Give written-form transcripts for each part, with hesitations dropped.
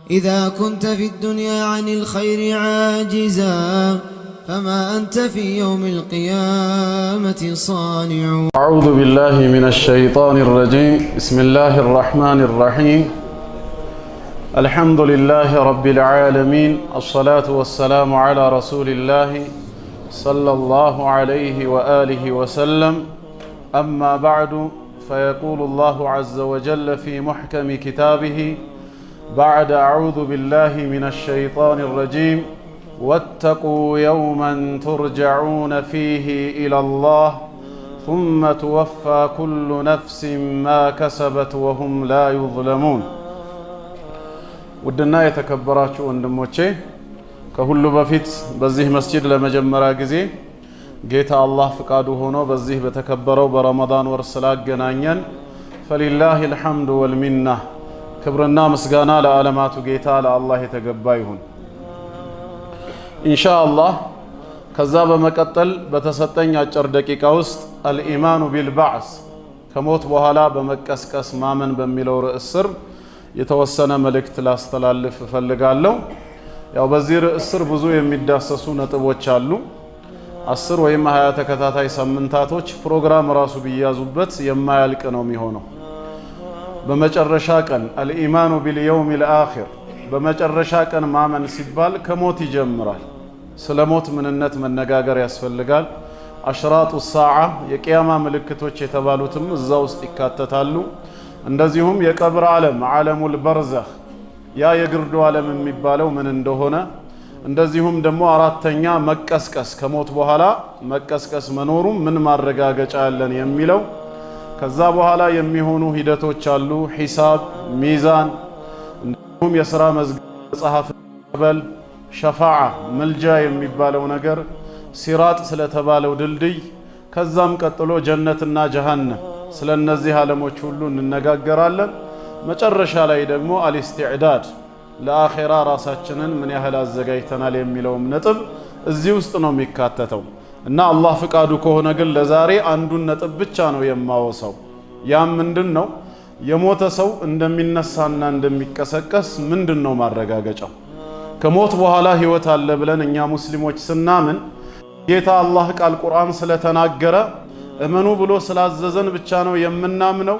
إذا كنت في الدنيا عن الخير عاجزا فما أنت في يوم القيامة صانع. أعوذ بالله من الشيطان الرجيم. بسم الله الرحمن الرحيم. الحمد لله رب العالمين. الصلاة والسلام على رسول الله صلى الله عليه وآله وسلم. أما بعد، فيقول الله عز وجل في محكم كتابه بعد أعوذ بالله من الشيطان الرجيم: واتقوا يوما ترجعون فيه إلى الله ثم توفى كل نفس ما كسبت وهم لا يظلمون. ودنا يتكبراتشو ወንድሞቼ ከሁሉ በፊት በዚህ መስጂድ ለመጀመሪያ ጊዜ ጌታ አላህ ፍቃዱ ሆኖ በዚህ በተከበረው በረመዳን ወር ስላገናኘን ፈሊላሂ الحمد والمنة ክብርና ምስጋና ለዓለማቱ ጌታ ለአላህ የተገባ ይሁን ኢንሻአላህ። ከዛ በመቀጠል በተሰጠኝ አጭር ደቂቃ ውስጥ አልኢማኑ ቢልባዕስ ከሞት በኋላ በመቀስቀስ ማመን በሚለው ርዕስ ስር የተወሰነ መልእክት ላስተላልፍ እፈልጋለሁ። ያው በዚህ ርዕስ ስር ብዙ የሚዳሰሱ ነጥቦች አሉ። 10 ወይም 20 ተከታታይ ሳምንታቶች ፕሮግራም ራሱ ቢያዙበት የማያልቅ ነው የሚሆነው። በመጨረሻ ቀን አልኢማኑ ቢልየውሚል አኺር በመጨረሻ ቀን ማመን ሲባል ከሞት ይጀምራል። ስለ ሞት ምንነት መነጋገር ያስፈልጋል። አሽራጡ ሰዓ የቂያማ ምልክቶች የተባሉትም እዛ ውስጥ ይካተታሉ። እንደዚሁም የቀብር ዓለም ዓለሙል በርዘኽ ያ የግርዶ ዓለም የሚባለው ምን እንደሆነ፣ እንደዚሁም ደግሞ አራተኛ መቀስቀስ ከሞት በኋላ መቀስቀስ መኖሩ ምን ማረጋገጫ ያለን የሚለው፣ ከዛ በኋላ የሚሆኑ ሂደቶች አሉ። ሒሳብ፣ ሚዛን፣ እንደዚሁም የሥራ መዝገብ መጽሐፍ መቀበል፣ ሸፋዓ መልጃ የሚባለው ነገር፣ ሲራጥ ስለተባለው ድልድይ፣ ከዛም ቀጥሎ ጀነትና ጀሃነም ስለነዚህ ዓለሞች ሁሉ እንነጋገራለን። መጨረሻ ላይ ደግሞ አልኢስቲዕዳድ ለአኺራ ራሳችንን ምን ያህል አዘጋጅተናል የሚለውም ነጥብ እዚህ ውስጥ ነው የሚካተተው እና አላህ ፍቃዱ ከሆነ ግን ለዛሬ አንዱን ነጥብ ብቻ ነው የማወሳው። ያም ምንድነው? የሞተ ሰው እንደሚነሳና እንደሚቀሰቀስ ምንድነው ማረጋገጫው? ከሞት በኋላ ህይወት አለ ብለን እኛ ሙስሊሞች ስናምን ጌታ አላህ ቃል ቁርአን ስለተናገረ እመኑ ብሎ ስላዘዘን ብቻ ነው የምናምነው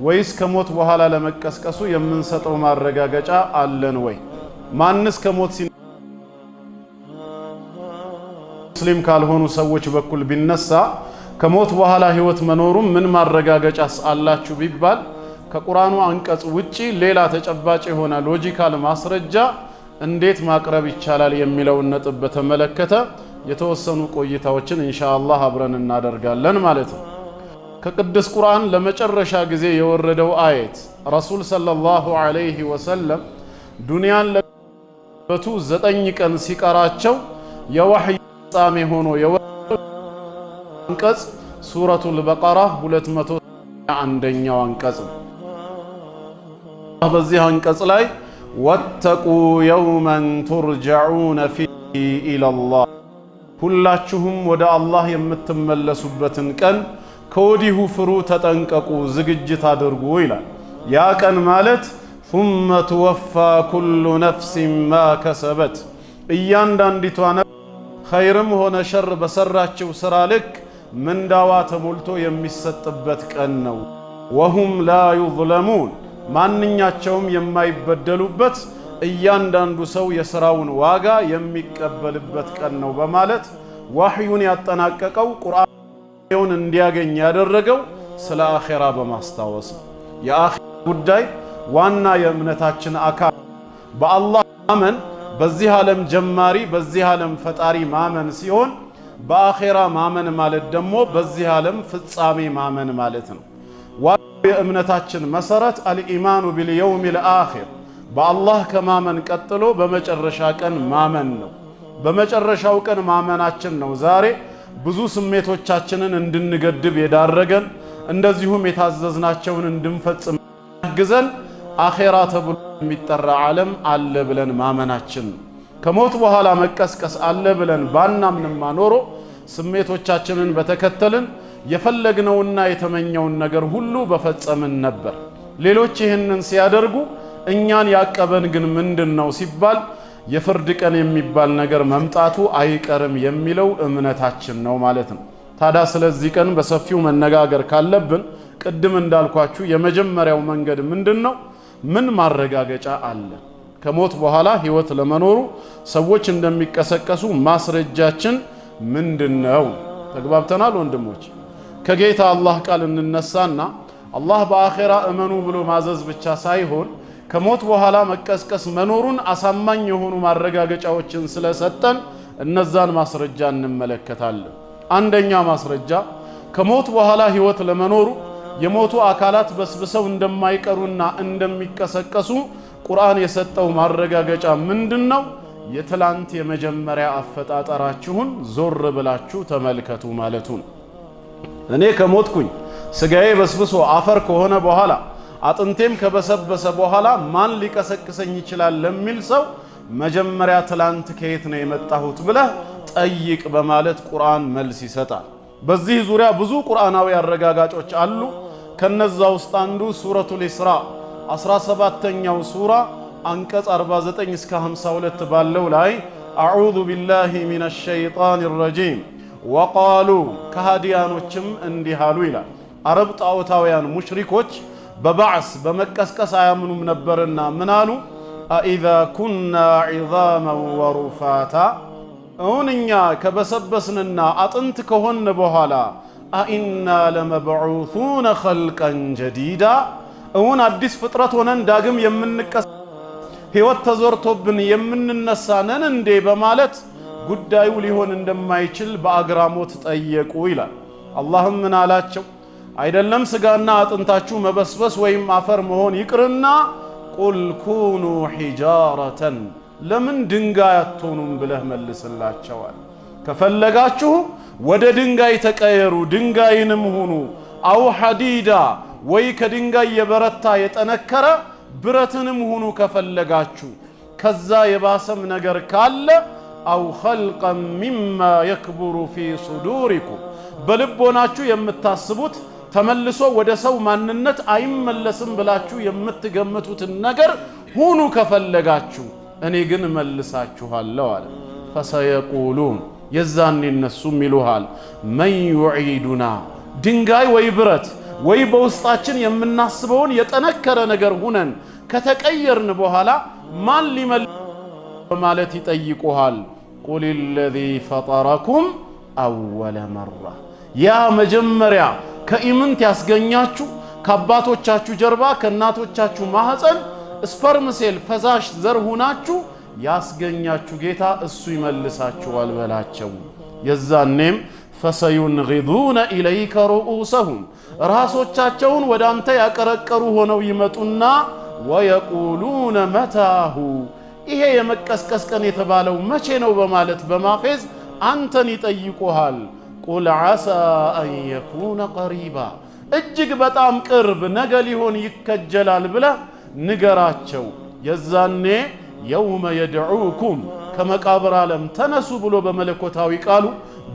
ወይስ ከሞት በኋላ ለመቀስቀሱ የምንሰጠው ማረጋገጫ አለን ወይ? ማንስ ከሞት ሙስሊም ካልሆኑ ሰዎች በኩል ቢነሳ ከሞት በኋላ ህይወት መኖሩ ምን ማረጋገጫስ አላችሁ ቢባል ከቁርአኑ አንቀጽ ውጪ ሌላ ተጨባጭ የሆነ ሎጂካል ማስረጃ እንዴት ማቅረብ ይቻላል የሚለውን ነጥብ በተመለከተ የተወሰኑ ቆይታዎችን ኢንሻአላህ አብረን እናደርጋለን ማለት ነው። ከቅዱስ ቁርአን ለመጨረሻ ጊዜ የወረደው አየት ረሱል ሰለላሁ ዐለይሂ ወሰለም ዱንያን ለበቱ 9 ቀን ሲቀራቸው የወህይ ፍጻሜ ሆኖ የወረደው አንቀጽ ሱረቱል በቀራ 201ኛው አንቀጽ ነው። በዚህ አንቀጽ ላይ ወተቁ የውመን ቱርጀዑነ ፊሂ ኢለላህ ሁላችሁም ወደ አላህ የምትመለሱበትን ቀን ከወዲሁ ፍሩ፣ ተጠንቀቁ፣ ዝግጅት አድርጉ ይላል። ያ ቀን ማለት ثم توفى كل نفس ما كسبت እያንዳንዲቷ ነፍስ ኸይርም ሆነ ሸር በሰራችው ስራ ልክ ምንዳዋ ተሞልቶ የሚሰጥበት ቀን ነው። وهم لا يظلمون ማንኛቸውም የማይበደሉበት እያንዳንዱ ሰው የሥራውን ዋጋ የሚቀበልበት ቀን ነው በማለት ወህዩን ያጠናቀቀው ቁርአን እንዲያገኝ ያደረገው ስለ አኺራ በማስታወስ የአኺራ ጉዳይ ዋና የእምነታችን አካል በአላህ ማመን በዚህ ዓለም ጀማሪ በዚህ ዓለም ፈጣሪ ማመን ሲሆን በአኺራ ማመን ማለት ደግሞ በዚህ ዓለም ፍጻሜ ማመን ማለት ነው። ዋናው የእምነታችን መሰረት አልኢማኑ ቢልየውሚል አኺር በአላህ ከማመን ቀጥሎ በመጨረሻ ቀን ማመን ነው። በመጨረሻው ቀን ማመናችን ነው ዛሬ ብዙ ስሜቶቻችንን እንድንገድብ የዳረገን፣ እንደዚሁም የታዘዝናቸውን እንድንፈጽም ያግዘን አኺራ ተብሎ የሚጠራ ዓለም አለ ብለን ማመናችን። ከሞት በኋላ መቀስቀስ አለ ብለን ባናምንማ ኖሮ ስሜቶቻችንን በተከተልን የፈለግነውና የተመኘውን ነገር ሁሉ በፈጸምን ነበር። ሌሎች ይህንን ሲያደርጉ እኛን ያቀበን ግን ምንድነው ሲባል የፍርድ ቀን የሚባል ነገር መምጣቱ አይቀርም የሚለው እምነታችን ነው ማለት ነው። ታዲያ ስለዚህ ቀን በሰፊው መነጋገር ካለብን ቅድም እንዳልኳችሁ የመጀመሪያው መንገድ ምንድነው? ምን ማረጋገጫ አለ? ከሞት በኋላ ህይወት ለመኖሩ ሰዎች እንደሚቀሰቀሱ ማስረጃችን ምንድነው? ተግባብተናል ወንድሞች? ከጌታ አላህ ቃል እንነሳና አላህ በአኺራ እመኑ ብሎ ማዘዝ ብቻ ሳይሆን ከሞት በኋላ መቀስቀስ መኖሩን አሳማኝ የሆኑ ማረጋገጫዎችን ስለሰጠን እነዛን ማስረጃ እንመለከታለን። አንደኛ ማስረጃ ከሞት በኋላ ህይወት ለመኖሩ የሞቱ አካላት በስብሰው እንደማይቀሩና እንደሚቀሰቀሱ ቁርአን የሰጠው ማረጋገጫ ምንድነው? የትላንት የመጀመሪያ አፈጣጠራችሁን ዞር ብላችሁ ተመልከቱ ማለቱ ነው። እኔ ከሞትኩኝ ስጋዬ በስብሶ አፈር ከሆነ በኋላ አጥንቴም ከበሰበሰ በኋላ ማን ሊቀሰቅሰኝ ይችላል ለሚል ሰው መጀመሪያ ትላንት ከየት ነው የመጣሁት ብለህ ጠይቅ በማለት ቁርአን መልስ ይሰጣል። በዚህ ዙሪያ ብዙ ቁርአናዊ አረጋጋጮች አሉ። ከነዛ ውስጥ አንዱ ሱረቱል ኢስራ 17ኛው ሱራ አንቀጽ 49 እስከ 52 ባለው ላይ አዑዙ ቢላሂ ሚነሽ ሸይጣኒር ረጂም ወቃሉ ከሃዲያኖችም እንዲህ አሉ ይላል። አረብ ጣዖታውያን ሙሽሪኮች በባዕስ በመቀስቀስ አያምኑም ነበርና ምን አሉ? አኢዛ ኩና ዒዛመን ወሩፋታ እውንኛ ከበሰበስንና አጥንት ከሆን በኋላ አኢና ለመብዑሱነ ኸልቀን ጀዲዳ እውን አዲስ ፍጥረት ሆነን ዳግም የምንቀስ ህይወት ተዞርቶብን የምንነሳ ነን እንዴ በማለት ጉዳዩ ሊሆን እንደማይችል በአግራሞት ጠየቁ ይላል። አላህም ምን አላቸው? አይደለም ስጋና አጥንታችሁ መበስበስ ወይም አፈር መሆን ይቅርና ቁል ኩኑ ሒጃረተን ለምን ድንጋይ አትሆኑም ብለህ መልስላቸዋል። ከፈለጋችሁ ወደ ድንጋይ ተቀየሩ፣ ድንጋይንም ሁኑ። አው ሐዲዳ ወይ ከድንጋይ የበረታ የጠነከረ ብረትንም ሁኑ ከፈለጋችሁ። ከዛ የባሰም ነገር ካለ አው ኸልቀን ሚማ የክቡሩ ፊ ሱዱሪኩም በልቦናችሁ የምታስቡት ተመልሶ ወደ ሰው ማንነት አይመለስም ብላችሁ የምትገምቱትን ነገር ሁኑ ከፈለጋችሁ። እኔ ግን መልሳችኋለሁ አለ። ፈሰየቁሉን የዛኔ እነሱም ይሉሃል መን ዩዒዱና ድንጋይ ወይ ብረት ወይ በውስጣችን የምናስበውን የጠነከረ ነገር ሁነን ከተቀየርን በኋላ ማን ሊመልስ በማለት ይጠይቁሃል። ቁል ለዚ ፈጠረኩም አወለ መራ ያ መጀመሪያ ከኢምንት ያስገኛችሁ ከአባቶቻችሁ ጀርባ ከእናቶቻችሁ ማህፀን ስፐርም ሴል ፈሳሽ ዘር ሁናችሁ ያስገኛችሁ ጌታ እሱ ይመልሳችኋል በላቸው። የዛኔም ፈሰዩንጊዱነ ኢለይከ ሩኡሰሁም ራሶቻቸውን ወደ አንተ ያቀረቀሩ ሆነው ይመጡና ወየቁሉነ መታሁ ይሄ የመቀስቀስ ቀን የተባለው መቼ ነው በማለት በማፌዝ አንተን ይጠይቁሃል። ቁል ዓሳ አን የኩነ ቀሪባ እጅግ በጣም ቅርብ ነገ ሊሆን ይከጀላል ብለህ ንገራቸው። የዛኔ የውመ የድዑኩም ከመቃብር ዓለም ተነሱ ብሎ በመለኮታዊ ቃሉ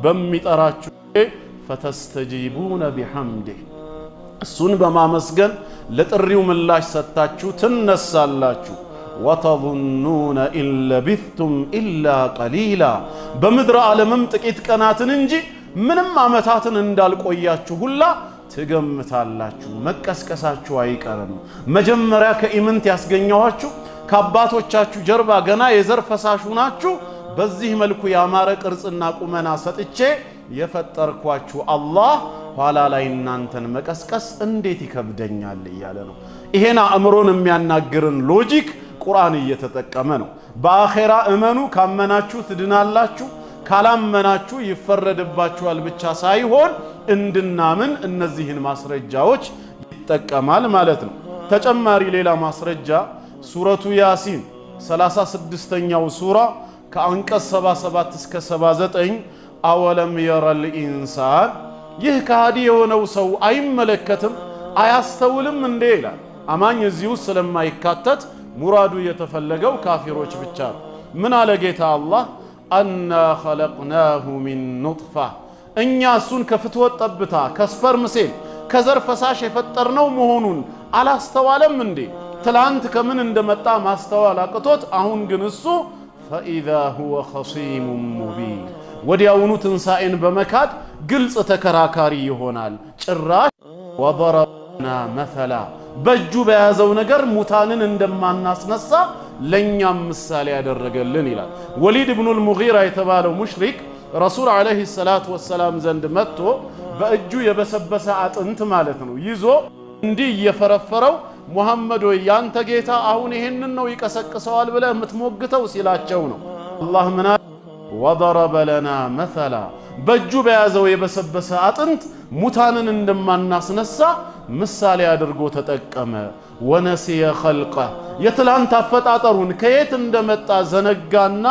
በሚጠራችሁ ፈተስተጂቡነ ቢሐምዲህ እሱን በማመስገን ለጥሪው ምላሽ ሰጥታችሁ ትነሳላችሁ። ወተظኑነ ኢን ለቢثቱም ኢላ ቀሊላ በምድረ ዓለምም ጥቂት ቀናትን እንጂ ምንም ዓመታትን እንዳልቆያችሁ ሁላ ትገምታላችሁ። መቀስቀሳችሁ አይቀርም። መጀመሪያ ከኢምንት ያስገኘዋችሁ ከአባቶቻችሁ ጀርባ ገና የዘር ፈሳሹ ናችሁ። በዚህ መልኩ ያማረ ቅርጽና ቁመና ሰጥቼ የፈጠርኳችሁ አላህ ኋላ ላይ እናንተን መቀስቀስ እንዴት ይከብደኛል እያለ ነው። ይሄን አእምሮን የሚያናግርን ሎጂክ ቁርአን እየተጠቀመ ነው። በአኺራ እመኑ፣ ካመናችሁ ትድናላችሁ፣ ካላመናችሁ ይፈረድባችኋል ብቻ ሳይሆን እንድናምን እነዚህን ማስረጃዎች ይጠቀማል ማለት ነው። ተጨማሪ ሌላ ማስረጃ ሱረቱ ያሲን 36ኛው ሱራ ከአንቀጽ 77 እስከ 79 አወለም የረል ኢንሳን ይህ ከሃዲ የሆነው ሰው አይመለከትም አያስተውልም እንዴ ይላል። አማኝ እዚሁ ስለማይካተት ሙራዱ የተፈለገው ካፊሮች ብቻ ነው። ምን አለ ጌታ አላህ? አና ኸለቅናሁ ሚን ኑጥፋ እኛ እሱን ከፍትወት ጠብታ ከስፐርም ሴል ከዘር ፈሳሽ የፈጠርነው መሆኑን አላስተዋለም እንዴ? ትላንት ከምን እንደመጣ ማስተዋል አቅቶት አሁን ግን እሱ فإذا هو خصيم مبين ወዲያውኑ ትንሣኤን በመካድ ግልጽ ተከራካሪ ይሆናል። ጭራሽ وضربنا مثلا በእጁ በያዘው ነገር ሙታንን እንደማናስነሳ ለኛም ምሳሌ ያደረገልን ይላል። ወሊድ ኢብኑ አልሙጊራ የተባለው ሙሽሪክ ረሱል አለይሂ ሰላቱ ወሰላም ዘንድ መጥቶ በእጁ የበሰበሰ አጥንት ማለት ነው ይዞ እንዲህ እየፈረፈረው ሙሐመድ ወይ ያንተ ጌታ አሁን ይሄንን ነው ይቀሰቅሰዋል ብለህ የምትሞግተው ሲላቸው ነው አላህ ምን وضرب لنا مثلا በእጁ በያዘው የበሰበሰ አጥንት ሙታንን እንደማናስነሳ ምሳሌ አድርጎ ተጠቀመ። ወነሲየ خلقه የትላንት አፈጣጠሩን ከየት እንደመጣ ዘነጋና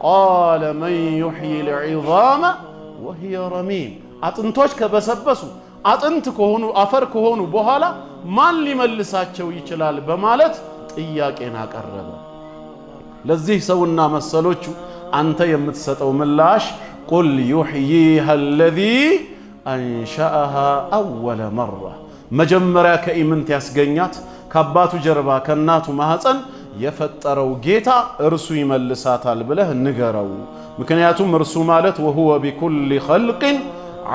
قال من يحيي العظام وهي رميم አጥንቶች ከበሰበሱ አጥንት ከሆኑ አፈር ከሆኑ በኋላ ማን ሊመልሳቸው ይችላል በማለት ጥያቄን አቀረበ። ለዚህ ሰውና መሰሎቹ አንተ የምትሰጠው ምላሽ قل يحييها الذي أنشأها أول مرة መጀመሪያ ከኢምንት ያስገኛት ከአባቱ ጀርባ ከእናቱ ማህፀን የፈጠረው ጌታ እርሱ ይመልሳታል ብለህ ንገረው። ምክንያቱም እርሱ ማለት وهو بكل خلق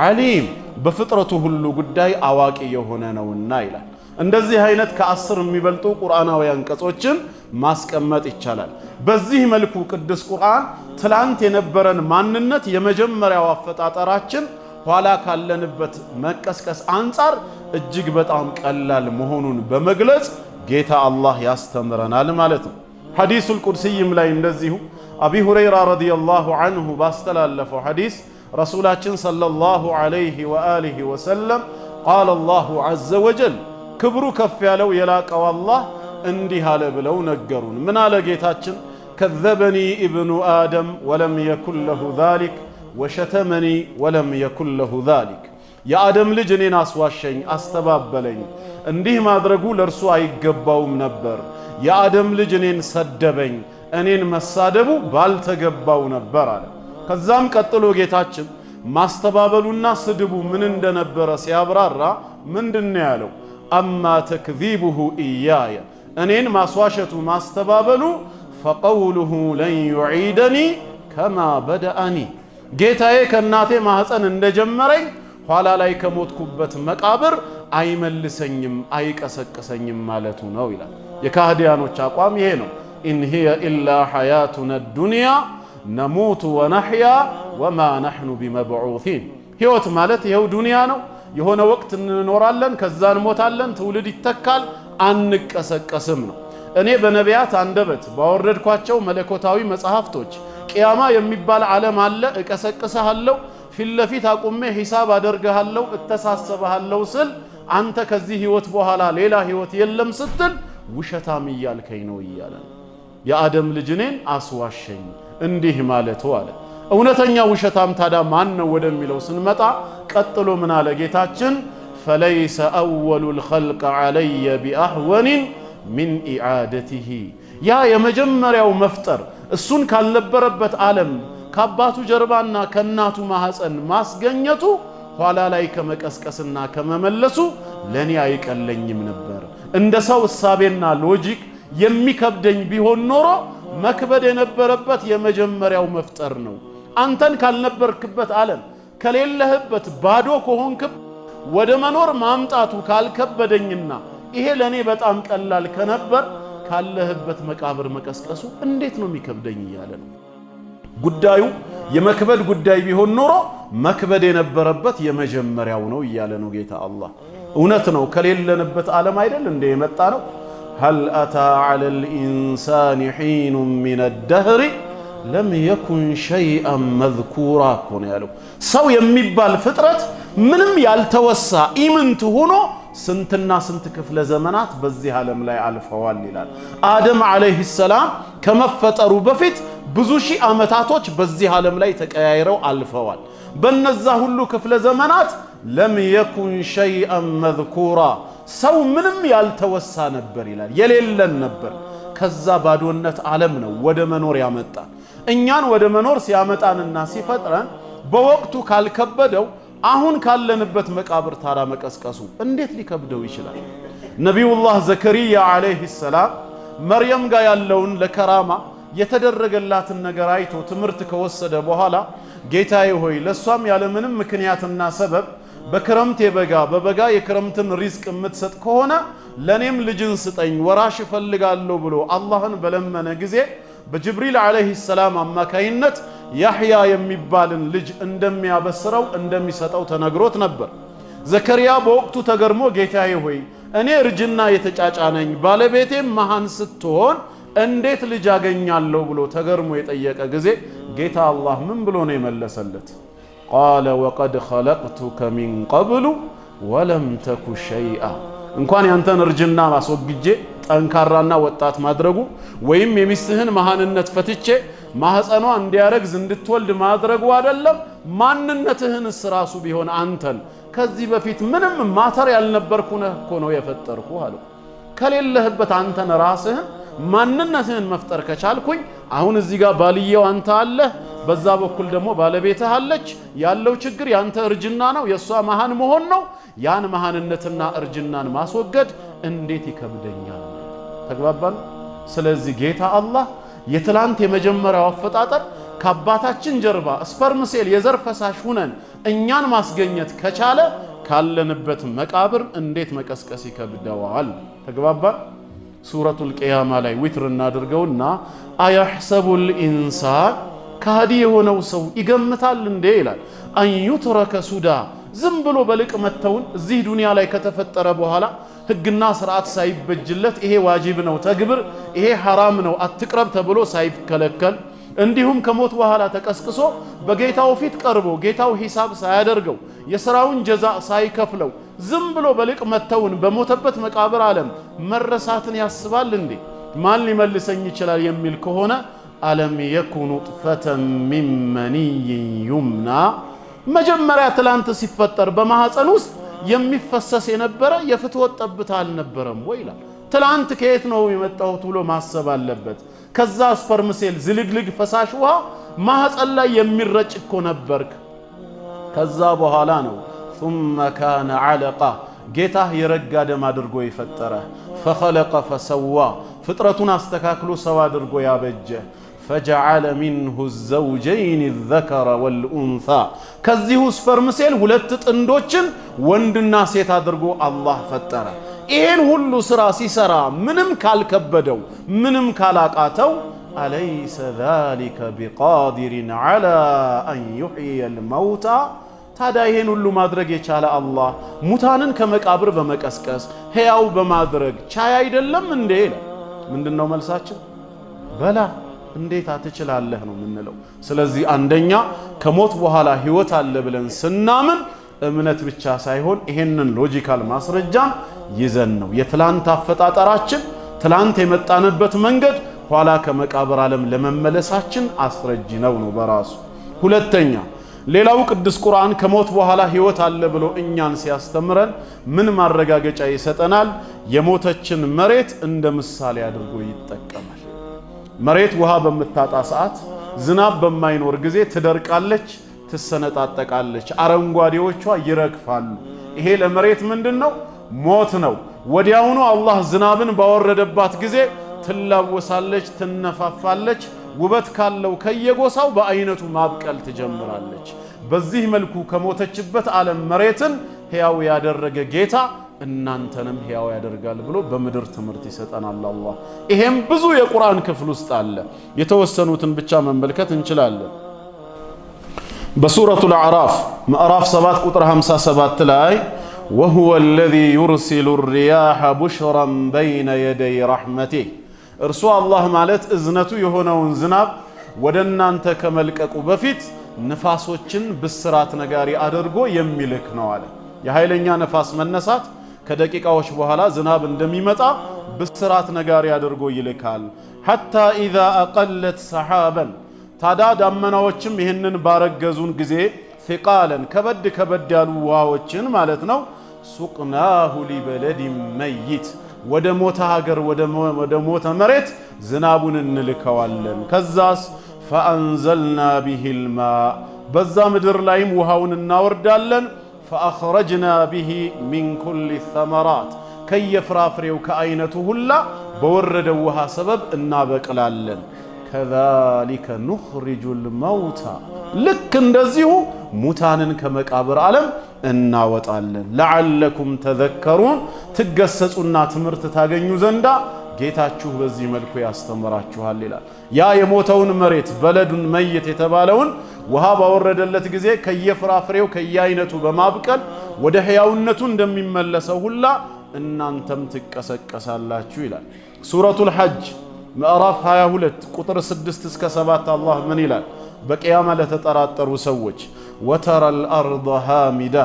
عليم በፍጥረቱ ሁሉ ጉዳይ አዋቂ የሆነ ነውና ይላል። እንደዚህ አይነት ከ10 የሚበልጡ ቁርአናዊ አንቀጾችን ማስቀመጥ ይቻላል። በዚህ መልኩ ቅዱስ ቁርአን ትላንት የነበረን ማንነት የመጀመሪያው አፈጣጠራችን ኋላ ካለንበት መቀስቀስ አንፃር እጅግ በጣም ቀላል መሆኑን በመግለጽ ጌታ አላህ ያስተምረናል ማለት ነው። ሐዲሱል ቁድሲይም ላይ እንደዚሁ አቢ ሁረይራ ረዲየላሁ ዐንሁ ባስተላለፈው ሐዲስ ረሱላችን ሰለላሁ ዐለይሂ ወአሊሂ ወሰለም ቃለ አላሁ ዐዘ ወጀል ክብሩ ከፍ ያለው የላቀው አላህ እንዲህ አለ ብለው ነገሩን። ምን አለ ጌታችን? ከዘበኒ ኢብኑ አደም ወለም የኩን ለሁ ዛሊክ ወሸተመኒ ወለም የኩን ለሁ ዛሊክ የአደም ልጅ እኔን አስዋሸኝ፣ አስተባበለኝ፣ እንዲህ ማድረጉ ለእርሱ አይገባውም ነበር። የአደም ልጅ እኔን ሰደበኝ፣ እኔን መሳደቡ ባልተገባው ነበር አለ። ከዛም ቀጥሎ ጌታችን ማስተባበሉና ስድቡ ምን እንደነበረ ሲያብራራ ምንድነው ያለው? አማ ተክዚቡሁ ኢያየ እኔን ማስዋሸቱ ማስተባበሉ ፈቀውሉሁ ለን ዩዒደኒ ከማ በደአኒ ጌታዬ ከእናቴ ማህፀን እንደጀመረኝ ኋላ ላይ ከሞትኩበት መቃብር አይመልሰኝም አይቀሰቅሰኝም ማለቱ ነው ይላል። የካህዲያኖች አቋም ይሄ ነው። ኢን ሂየ ኢላ ሐያቱና ዱንያ ነሙቱ ወነሕያ ወማ ነሕኑ ቢመብዑሲን ህይወት ማለት ይኸው ዱንያ ነው። የሆነ ወቅት እንኖራለን፣ ከዛ እንሞታለን፣ ትውልድ ይተካል፣ አንቀሰቀስም ነው። እኔ በነቢያት አንደበት ባወረድኳቸው መለኮታዊ መጽሐፍቶች ቂያማ የሚባል ዓለም አለ፣ እቀሰቅስሃለሁ፣ ፊት ለፊት አቁሜ ሂሳብ አደርግሃለሁ፣ እተሳሰብሃለሁ ስል አንተ ከዚህ ህይወት በኋላ ሌላ ህይወት የለም ስትል ውሸታም እያልከኝ ነው እያለ የአደም ልጅ እኔን አስዋሸኝ እንዲህ ማለቱ አለ። እውነተኛ ውሸታም ታዲያ ማን ነው ወደሚለው ስንመጣ ቀጥሎ ምን አለ ጌታችን? ፈለይሰ አወሉል ኸልቅ ዐለየ ቢአህወን ሚን ኢዓደቲሂ ያ የመጀመሪያው መፍጠር እሱን ካልነበረበት ዓለም ከአባቱ ጀርባና ከእናቱ ማህፀን ማስገኘቱ ኋላ ላይ ከመቀስቀስና ከመመለሱ ለኔ አይቀለኝም ነበር። እንደ ሰው እሳቤና ሎጂክ የሚከብደኝ ቢሆን ኖሮ መክበድ የነበረበት የመጀመሪያው መፍጠር ነው። አንተን ካልነበርክበት ዓለም ከሌለህበት ባዶ ከሆንክ ወደ መኖር ማምጣቱ ካልከበደኝና ይሄ ለኔ በጣም ቀላል ከነበር ካለህበት መቃብር መቀስቀሱ እንዴት ነው የሚከብደኝ እያለ ነው። ጉዳዩ የመክበድ ጉዳይ ቢሆን ኖሮ መክበድ የነበረበት የመጀመሪያው ነው እያለ ነው ጌታ አላህ። እውነት ነው፣ ከሌለንበት ዓለም አይደል እንደ የመጣ ነው። هل أتى على الإنسان حين من الدهر لم يكن شيئا مذكورا كون يالو سو يميبال فطرت منم يالتوسع إيمنت هونو سنتنا سنت كفل زمنات بزي عالم لا يعلفوال ይላል። آدم عليه السلام ከመፈጠሩ በፊት ብዙ ሺህ አመታቶች በዚህ ዓለም ላይ ተቀያይረው አልፈዋል። በነዛ ሁሉ ክፍለ ዘመናት لم يكن شيئا مذكورا ሰው ምንም ያልተወሳ ነበር ይላል፣ የሌለን ነበር። ከዛ ባዶነት ዓለም ነው ወደ መኖር ያመጣን። እኛን ወደ መኖር ሲያመጣንና ሲፈጥረን በወቅቱ ካልከበደው አሁን ካለንበት መቃብር ታራ መቀስቀሱ እንዴት ሊከብደው ይችላል? ነቢዩላህ ዘከሪያ አለይሂ ሰላም መርየም ጋር ያለውን ለከራማ የተደረገላትን ነገር አይቶ ትምህርት ከወሰደ በኋላ ጌታዬ ሆይ ለሷም ያለ ምንም ምክንያትና ሰበብ በክረምት የበጋ በበጋ የክረምትን ሪዝቅ የምትሰጥ ከሆነ ለኔም ልጅን ስጠኝ ወራሽ እፈልጋለሁ ብሎ አላህን በለመነ ጊዜ በጅብሪል አለይሂ ሰላም አማካይነት ያህያ የሚባልን ልጅ እንደሚያበስረው እንደሚሰጠው ተነግሮት ነበር። ዘከሪያ በወቅቱ ተገርሞ ጌታዬ ሆይ እኔ እርጅና የተጫጫነኝ ባለቤቴም መሃን ስትሆን እንዴት ልጅ አገኛለሁ ብሎ ተገርሞ የጠየቀ ጊዜ ጌታ አላህ ምን ብሎ ነው የመለሰለት? ቃለ ወቀድ ኸለቅቱከ ሚን ቀብሉ ወለም ተኩ ሸይአ። እንኳን ያንተን እርጅና ማስወግጄ ጠንካራና ወጣት ማድረጉ ወይም የሚስትህን መሃንነት ፈትቼ ማህፀኗ እንዲያረግዝ እንድትወልድ ማድረጉ አይደለም ማንነትህንስ ራሱ ቢሆን አንተን ከዚህ በፊት ምንም ማተር ያልነበርኩ ነህ እኮ ነው የፈጠርኩ አለው። ከሌለህበት አንተን ራስህን ማንነትህን መፍጠር ከቻልኩኝ አሁን እዚህ ጋር ባልየው አንተ አለህ፣ በዛ በኩል ደግሞ ባለቤትህ አለች። ያለው ችግር ያንተ እርጅና ነው፣ የሷ መሃን መሆን ነው። ያን መሃንነትና እርጅናን ማስወገድ እንዴት ይከብደኛል? ተግባባን? ስለዚህ ጌታ አላህ የትላንት የመጀመሪያው አፈጣጠር ከአባታችን ጀርባ ስፐርም ሴል የዘር ፈሳሽ ሁነን እኛን ማስገኘት ከቻለ ካለንበት መቃብር እንዴት መቀስቀስ ይከብደዋል? ተግባባን? ሱረቱል ቂያማ ላይ ዊትር እናድርገውና አያሕሰቡል ኢንሳን ካዲ የሆነው ሰው ይገምታል እንዴ ይላል አንዩትረከ ሱዳ ዝም ብሎ በልቅ መተውን እዚህ ዱንያ ላይ ከተፈጠረ በኋላ ህግና ስርዓት ሳይበጅለት ይሄ ዋጂብ ነው ተግብር፣ ይሄ ሐራም ነው አትቅረብ ተብሎ ሳይከለከል እንዲሁም ከሞት በኋላ ተቀስቅሶ በጌታው ፊት ቀርቦ ጌታው ሂሳብ ሳያደርገው የሥራውን ጀዛ ሳይከፍለው ዝም ብሎ በልቅ መተውን በሞተበት መቃብር ዓለም መረሳትን ያስባል እንዴ? ማን ሊመልሰኝ ይችላል የሚል ከሆነ አለም የኩኑ ጥፈተን ሚን መኒይ ዩምና መጀመሪያ ትላንት ሲፈጠር በማህፀን ውስጥ የሚፈሰስ የነበረ የፍትወት ጠብታ አልነበረም ወይ ይላል። ትላንት ከየት ነው የመጣሁት ብሎ ማሰብ አለበት። ከዛ ስፐርም ሴል ዝልግልግ ፈሳሽ ውሃ ማህፀን ላይ የሚረጭ እኮ ነበርክ። ከዛ በኋላ ነው ثم كان علقة ጌታህ የረጋ ደም አድርጎ ይፈጠረ فخلق فسوى ፍጥረቱን አስተካክሎ ሰው አድርጎ ያበጀ فجعل منه الزوجين الذكر والأنثى ከዚሁ ስፐርም ሴል ሁለት ጥንዶችን ወንድና ሴት አድርጎ አላህ ፈጠረ። ይሄን ሁሉ ስራ ሲሰራ ምንም ካልከበደው ምንም ካላቃተው أليس ذلك بقادر على أن يحيي الموتى ታዲያ ይሄን ሁሉ ማድረግ የቻለ አላህ ሙታንን ከመቃብር በመቀስቀስ ሕያው በማድረግ ቻይ አይደለም እንዴ? ምንድነው መልሳችን? በላ እንዴት አትችላለህ ነው የምንለው። ስለዚህ አንደኛ ከሞት በኋላ ህይወት አለ ብለን ስናምን እምነት ብቻ ሳይሆን ይሄንን ሎጂካል ማስረጃ ይዘን ነው የትላንት አፈጣጠራችን ትላንት የመጣንበት መንገድ ኋላ ከመቃብር ዓለም ለመመለሳችን አስረጅ ነው በራሱ። ሁለተኛ ሌላው ቅዱስ ቁርአን ከሞት በኋላ ህይወት አለ ብሎ እኛን ሲያስተምረን ምን ማረጋገጫ ይሰጠናል? የሞተችን መሬት እንደ ምሳሌ አድርጎ ይጠቀማል። መሬት ውሃ በምታጣ ሰዓት ዝናብ በማይኖር ጊዜ ትደርቃለች፣ ትሰነጣጠቃለች፣ አረንጓዴዎቿ ይረግፋሉ። ይሄ ለመሬት ምንድነው? ሞት ነው። ወዲያውኑ አላህ ዝናብን ባወረደባት ጊዜ ትላወሳለች፣ ትነፋፋለች፣ ውበት ካለው ከየጎሳው በአይነቱ ማብቀል ትጀምራለች። በዚህ መልኩ ከሞተችበት ዓለም መሬትን ሕያው ያደረገ ጌታ እናንተንም ሕያው ያደርጋል ብሎ በምድር ትምህርት ይሰጠናል አላህ። ይሄም ብዙ የቁርአን ክፍል ውስጥ አለ። የተወሰኑትን ብቻ መመልከት እንችላለን። በሱረቱል አዕራፍ ምዕራፍ 7 ቁጥር 57 ላይ وهو الذي يرسل الرياح بشرا بين يدي رحمته እርሱ አላህ ማለት እዝነቱ የሆነውን ዝናብ ወደ እናንተ ከመልቀቁ በፊት ንፋሶችን ብስራት ነጋሪ አድርጎ የሚልክ ነው አለ። የኃይለኛ ነፋስ መነሳት ከደቂቃዎች በኋላ ዝናብ እንደሚመጣ ብስራት ነጋሪ አድርጎ ይልካል። حتى إذا أقلت سحابا ታዳ ዳመናዎችም ይህንን ባረገዙን ጊዜ ثقالا ከበድ ያሉ ውሃዎችን ማለት ነው ሱቅናሁ ሊበለድ መይት ወደ ሞተ ሀገር ወደ ሞተ መሬት ዝናቡን እንልከዋለን። ከዛስ فأنزلنا به الماء በዛ ምድር ላይም ውሃውን እናወርዳለን። فأخرجنا به من كل الثمرات ከየፍራፍሬው ከአይነቱ ሁላ በወረደው ውሃ ሰበብ እናበቅላለን። ከዛሊከ ኑኽሪጁል መውታ ልክ እንደዚሁ ሙታንን ከመቃብር ዓለም እናወጣለን። ለዓለኩም ተዘከሩን ትገሰጹና ትምህርት ታገኙ ዘንዳ ጌታችሁ በዚህ መልኩ ያስተምራችኋል ይላል። ያ የሞተውን መሬት በለዱን መይት የተባለውን ውሃ ባወረደለት ጊዜ ከየፍራፍሬው ከየአይነቱ በማብቀል ወደ ሕያውነቱ እንደሚመለሰው ሁላ እናንተም ትቀሰቀሳላችሁ ይላል። ሱረቱል ሐጅ ምዕራፍ 22 ቁጥር 6 እስከ 7 አላህ ምን ይላል? በቂያማ ለተጠራጠሩ ሰዎች ወተረል አርض ሃሚዳ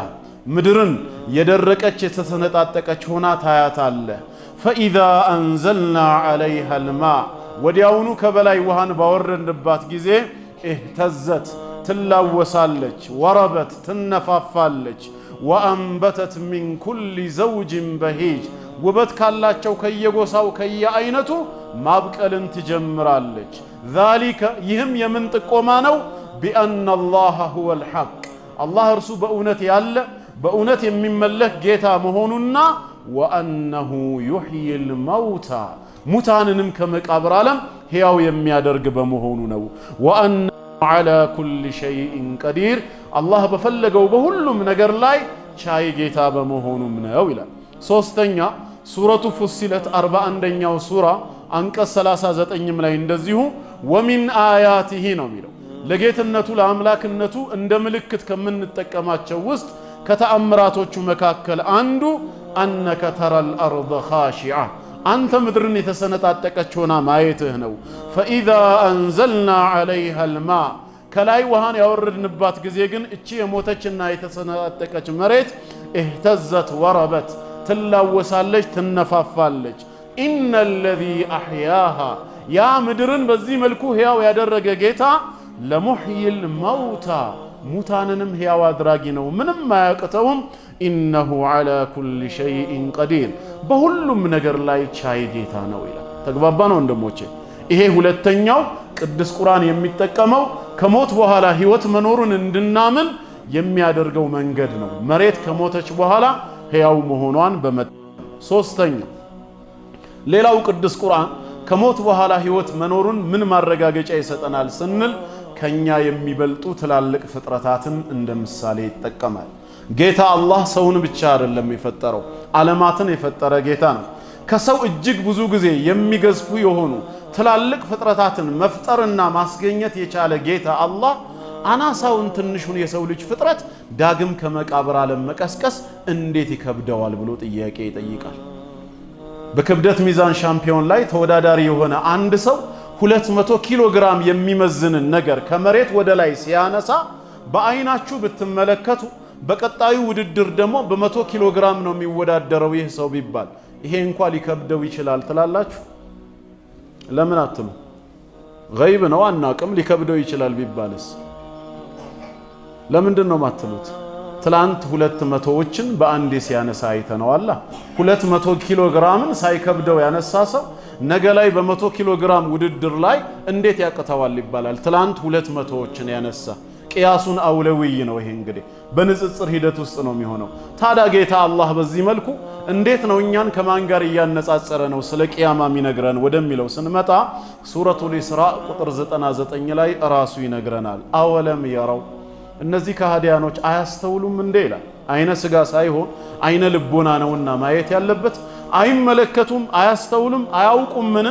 ምድርን የደረቀች የተሰነጣጠቀች ሆና ታያታለህ። ፈኢዛ አንዘልና ዐለይሃ ልማእ ወዲያውኑ ከበላይ ውሃን ባወረድንባት ጊዜ እህተዘት ትላወሳለች፣ ወረበት ትነፋፋለች፣ ወአንበተት ሚን ኩሊ ዘውጅን በሂጅ ውበት ካላቸው ከየጎሳው ከየአይነቱ ማብቀልን ትጀምራለች። ዛሊከ ይህም የምን ጥቆማ ነው? ቢአነ አላህ ሁወል ሐቅ አላህ እርሱ በእውነት ያለ በእውነት የሚመለክ ጌታ መሆኑና ወአነሁ ዩሕይል መውታ ሙታንንም ከመቃብር ዓለም ሕያው የሚያደርግ በመሆኑ ነው። ወአነሁ ዐላ ኩሊ ሸይኢን ቀዲር አላህ በፈለገው በሁሉም ነገር ላይ ቻይ ጌታ በመሆኑም ነው ይላል። ሶስተኛ ሱረቱ ፉሲለት 41ኛው ሱራ አንቀጽ 39ም ላይ እንደዚሁ ወሚን አያቲሂ ነው የሚለው ለጌትነቱ ለአምላክነቱ እንደ ምልክት ከምንጠቀማቸው ውስጥ ከተአምራቶቹ መካከል አንዱ አነከ ተረል አርض ኻሺዓ አንተ ምድርን የተሰነጣጠቀች ሆና ማየትህ ነው። ፈኢዛ አንዘልና ዐለይሃ ልማእ ከላይ ውሃን ያወረድንባት ጊዜ ግን እቺ የሞተችና የተሰነጣጠቀች መሬት እህተዘት ወረበት ትላወሳለች፣ ትነፋፋለች። ኢነ ለዚ አሕያሃ ያ ምድርን በዚህ መልኩ ሕያው ያደረገ ጌታ ለሙሕይል መውታ ሙታንንም ሕያው አድራጊ ነው፣ ምንም አያቅተውም። ኢነሁ ዐላ ኩሊ ሸይኢን ቀዲር በሁሉም ነገር ላይ ቻይ ጌታ ነው ይላል። ተግባባ ነው ወንድሞቼ? ይሄ ሁለተኛው ቅዱስ ቁርአን የሚጠቀመው ከሞት በኋላ ሕይወት መኖሩን እንድናምን የሚያደርገው መንገድ ነው። መሬት ከሞተች በኋላ ሕያው መሆኗን በመጠቀም። ሶስተኛው ሌላው ቅዱስ ቁርአን ከሞት በኋላ ሕይወት መኖሩን ምን ማረጋገጫ ይሰጠናል ስንል ከኛ የሚበልጡ ትላልቅ ፍጥረታትን እንደ ምሳሌ ይጠቀማል። ጌታ አላህ ሰውን ብቻ አይደለም የፈጠረው፣ ዓለማትን የፈጠረ ጌታ ነው። ከሰው እጅግ ብዙ ጊዜ የሚገዝፉ የሆኑ ትላልቅ ፍጥረታትን መፍጠርና ማስገኘት የቻለ ጌታ አላህ አናሳውን ትንሹን የሰው ልጅ ፍጥረት ዳግም ከመቃብር ዓለም መቀስቀስ እንዴት ይከብደዋል ብሎ ጥያቄ ይጠይቃል። በክብደት ሚዛን ሻምፒዮን ላይ ተወዳዳሪ የሆነ አንድ ሰው 200 ኪሎ ግራም የሚመዝንን ነገር ከመሬት ወደ ላይ ሲያነሳ በአይናችሁ ብትመለከቱ በቀጣዩ ውድድር ደግሞ በ100 ኪሎ ግራም ነው የሚወዳደረው ይህ ሰው ቢባል ይሄ እንኳን ሊከብደው ይችላል ትላላችሁ? ለምን አትሉ? ገይብ ነው አናቅም፣ ሊከብደው ይችላል ቢባልስ ለምንድን ነው ማትሉት? ትላንት 200ዎችን በአንዴ ሲያነሳ አይተነዋል። 200 ኪሎ ግራምን ሳይከብደው ያነሳ ሰው ነገ ላይ በ100 ኪሎ ግራም ውድድር ላይ እንዴት ያቅተዋል ይባላል? ትላንት 200ዎችን ያነሳ ቅያሱን አውለውይ ነው። ይሄ እንግዲህ በንጽጽር ሂደት ውስጥ ነው የሚሆነው። ታዲያ ጌታ አላህ በዚህ መልኩ እንዴት ነው እኛን ከማን ጋር እያነጻጸረ ነው ስለ ቅያማ የሚነግረን ወደሚለው ስንመጣ ሱረቱል ኢስራእ ቁጥር 99 ላይ ራሱ ይነግረናል። አወለም የረው እነዚህ ከሃዲያኖች አያስተውሉም እንዴ ይላል። አይነ ስጋ ሳይሆን አይነ ልቦና ነውና ማየት ያለበት። አይመለከቱም፣ አያስተውሉም፣ አያውቁምን?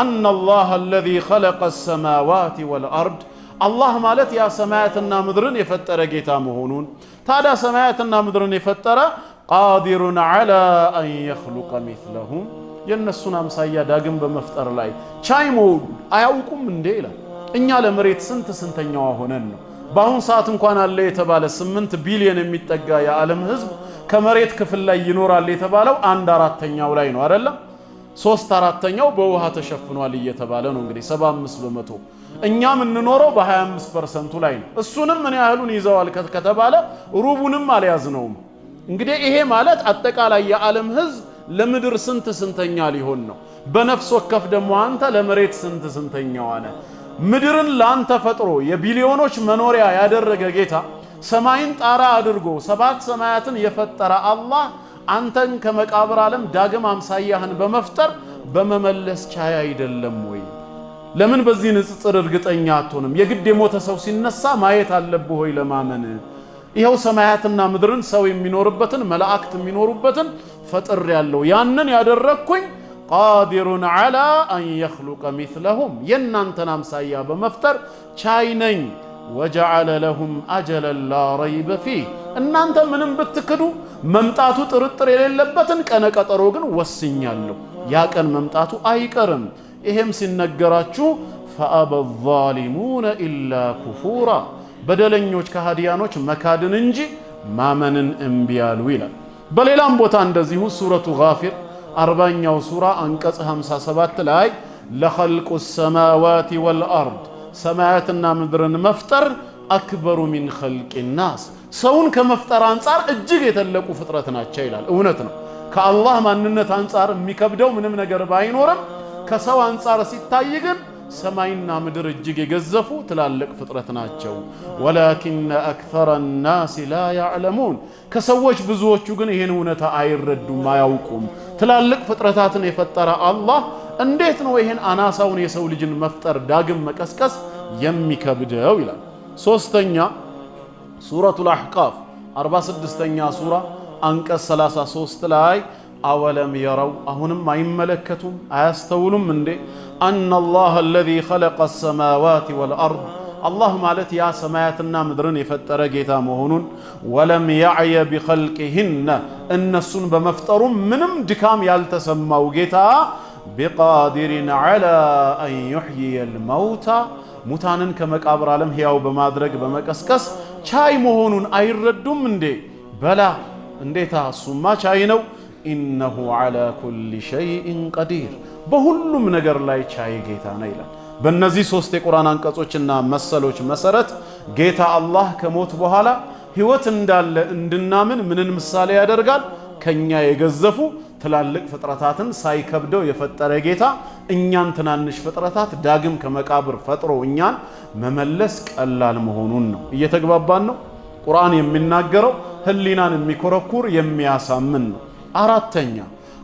አነላህ አለዚ ኸለቀ ሰማዋት ወልአርድ አላህ ማለት ያ ሰማያትና ምድርን የፈጠረ ጌታ መሆኑን። ታዲያ ሰማያትና ምድርን የፈጠረ ቃዲሩን ዐላ አን የኽሉቀ ሚስለሁም የእነሱን አምሳያ ዳግም በመፍጠር ላይ ቻይ መሆኑን አያውቁም እንዴ ይላል። እኛ ለመሬት ስንተኛዋ ሆነን ነው? በአሁን ሰዓት እንኳን አለ የተባለ 8 ቢሊዮን የሚጠጋ የዓለም ህዝብ ከመሬት ክፍል ላይ ይኖራል የተባለው 1/4ኛው ላይ ነው አይደለም? 3/4ኛው በውሃ ተሸፍኗል እየተባለ ነው። እንግዲህ 75 በመቶ እኛ የምንኖረው በ25% ላይ ነው። እሱንም ምን ያህሉን ይዘዋል ከተባለ ሩቡንም አልያዝነውም። እንግዲህ ይሄ ማለት አጠቃላይ የዓለም ህዝብ ለምድር ስንተኛ ሊሆን ነው? በነፍስ ወከፍ ደግሞ አንተ ለመሬት ስንተኛው ነህ? ምድርን ላንተ ፈጥሮ የቢሊዮኖች መኖሪያ ያደረገ ጌታ ሰማይን ጣራ አድርጎ 7 ሰማያትን የፈጠረ አላህ አንተን ከመቃብር ዓለም ዳግም አምሳያህን በመፍጠር በመመለስ ቻይ አይደለም ወይ? ለምን በዚህ ንጽጽር እርግጠኛ አትሆንም? የግድ የሞተ ሰው ሲነሳ ማየት አለብህ ወይ ለማመን? ይሄው ሰማያትና ምድርን ሰው የሚኖርበትን መላእክት የሚኖሩበትን ፈጥር ያለው ያንን ያደረኩኝ ቃዲሩን ዐላ አን የኽሉቀ ሚስለሁም የናንተን አምሳያ በመፍጠር ቻይ ነኝ። ወጀዐለ ለሁም አጀለን ላ ረይበ ፊህ እናንተ ምንም ብትክዱ መምጣቱ ጥርጥር የሌለበትን ቀነ ቀጠሮ ግን ወስኛለሁ። ያ ቀን መምጣቱ አይቀርም። ይሄም ሲነገራችሁ ፈአበ ዛሊሙነ ኢላ ኩፉራ በደለኞች ከሃዲያኖች መካድን እንጂ ማመንን እምቢ አሉ ይላል። በሌላም ቦታ እንደዚሁ ሱረቱ ጋፊር 40ኛው ሱራ አንቀጽ 57 ላይ ለኸልቁ ሰማዋቲ ወልአርድ ሰማያትና ምድርን መፍጠር አክበሩ ሚን ኸልቂ ናስ ሰውን ከመፍጠር አንጻር እጅግ የተለቁ ፍጥረት ናቸው ይላል። እውነት ነው። ከአላህ ማንነት አንጻር የሚከብደው ምንም ነገር ባይኖርም ከሰው አንጻር ሲታይ ግን ሰማይና ምድር እጅግ የገዘፉ ትላልቅ ፍጥረት ናቸው። ወላኪነ አክተረ ናስ ላ ያዕለሙን ከሰዎች ብዙዎቹ ግን ይህን እውነታ አይረዱም፣ አያውቁም። ትላልቅ ፍጥረታትን የፈጠረ አላህ እንዴት ነው ይህን አናሳውን የሰው ልጅን መፍጠር ዳግም መቀስቀስ የሚከብደው ይላል። ሶስተኛ ሱረቱል አሕቃፍ 46ኛ ሱራ አንቀጽ 33 ላይ አወለም የረው አሁንም አይመለከቱም አያስተውሉም እንዴ አነላህ አለዚ ኸለቀ ሰማዋት ወልአርድ አላህ ማለት ያ ሰማያትና ምድርን የፈጠረ ጌታ መሆኑን ወለም ያዕየ ቢኸልቂሂነ እነሱን በመፍጠሩ ምንም ድካም ያልተሰማው ጌታ ቢቃዲሪን ዐላ አን ዩሕይየል መውታ ሙታንን ከመቃብር ዓለም ሕያው በማድረግ በመቀስቀስ ቻይ መሆኑን አይረዱም እንዴ? በላ እንዴታ እሱማ ቻይ ነው። ኢነሁ ዐላ ኩሊ ሸይኢን ቀዲር በሁሉም ነገር ላይ ቻይ ጌታ ነው ይላል። በእነዚህ ሶስት የቁርአን አንቀጾችና መሰሎች መሰረት ጌታ አላህ ከሞት በኋላ ህይወት እንዳለ እንድናምን ምንን ምሳሌ ያደርጋል? ከኛ የገዘፉ ትላልቅ ፍጥረታትን ሳይከብደው የፈጠረ ጌታ እኛን ትናንሽ ፍጥረታት ዳግም ከመቃብር ፈጥሮ እኛን መመለስ ቀላል መሆኑን ነው። እየተግባባን ነው? ቁርአን የሚናገረው ህሊናን የሚኮረኩር የሚያሳምን ነው። አራተኛ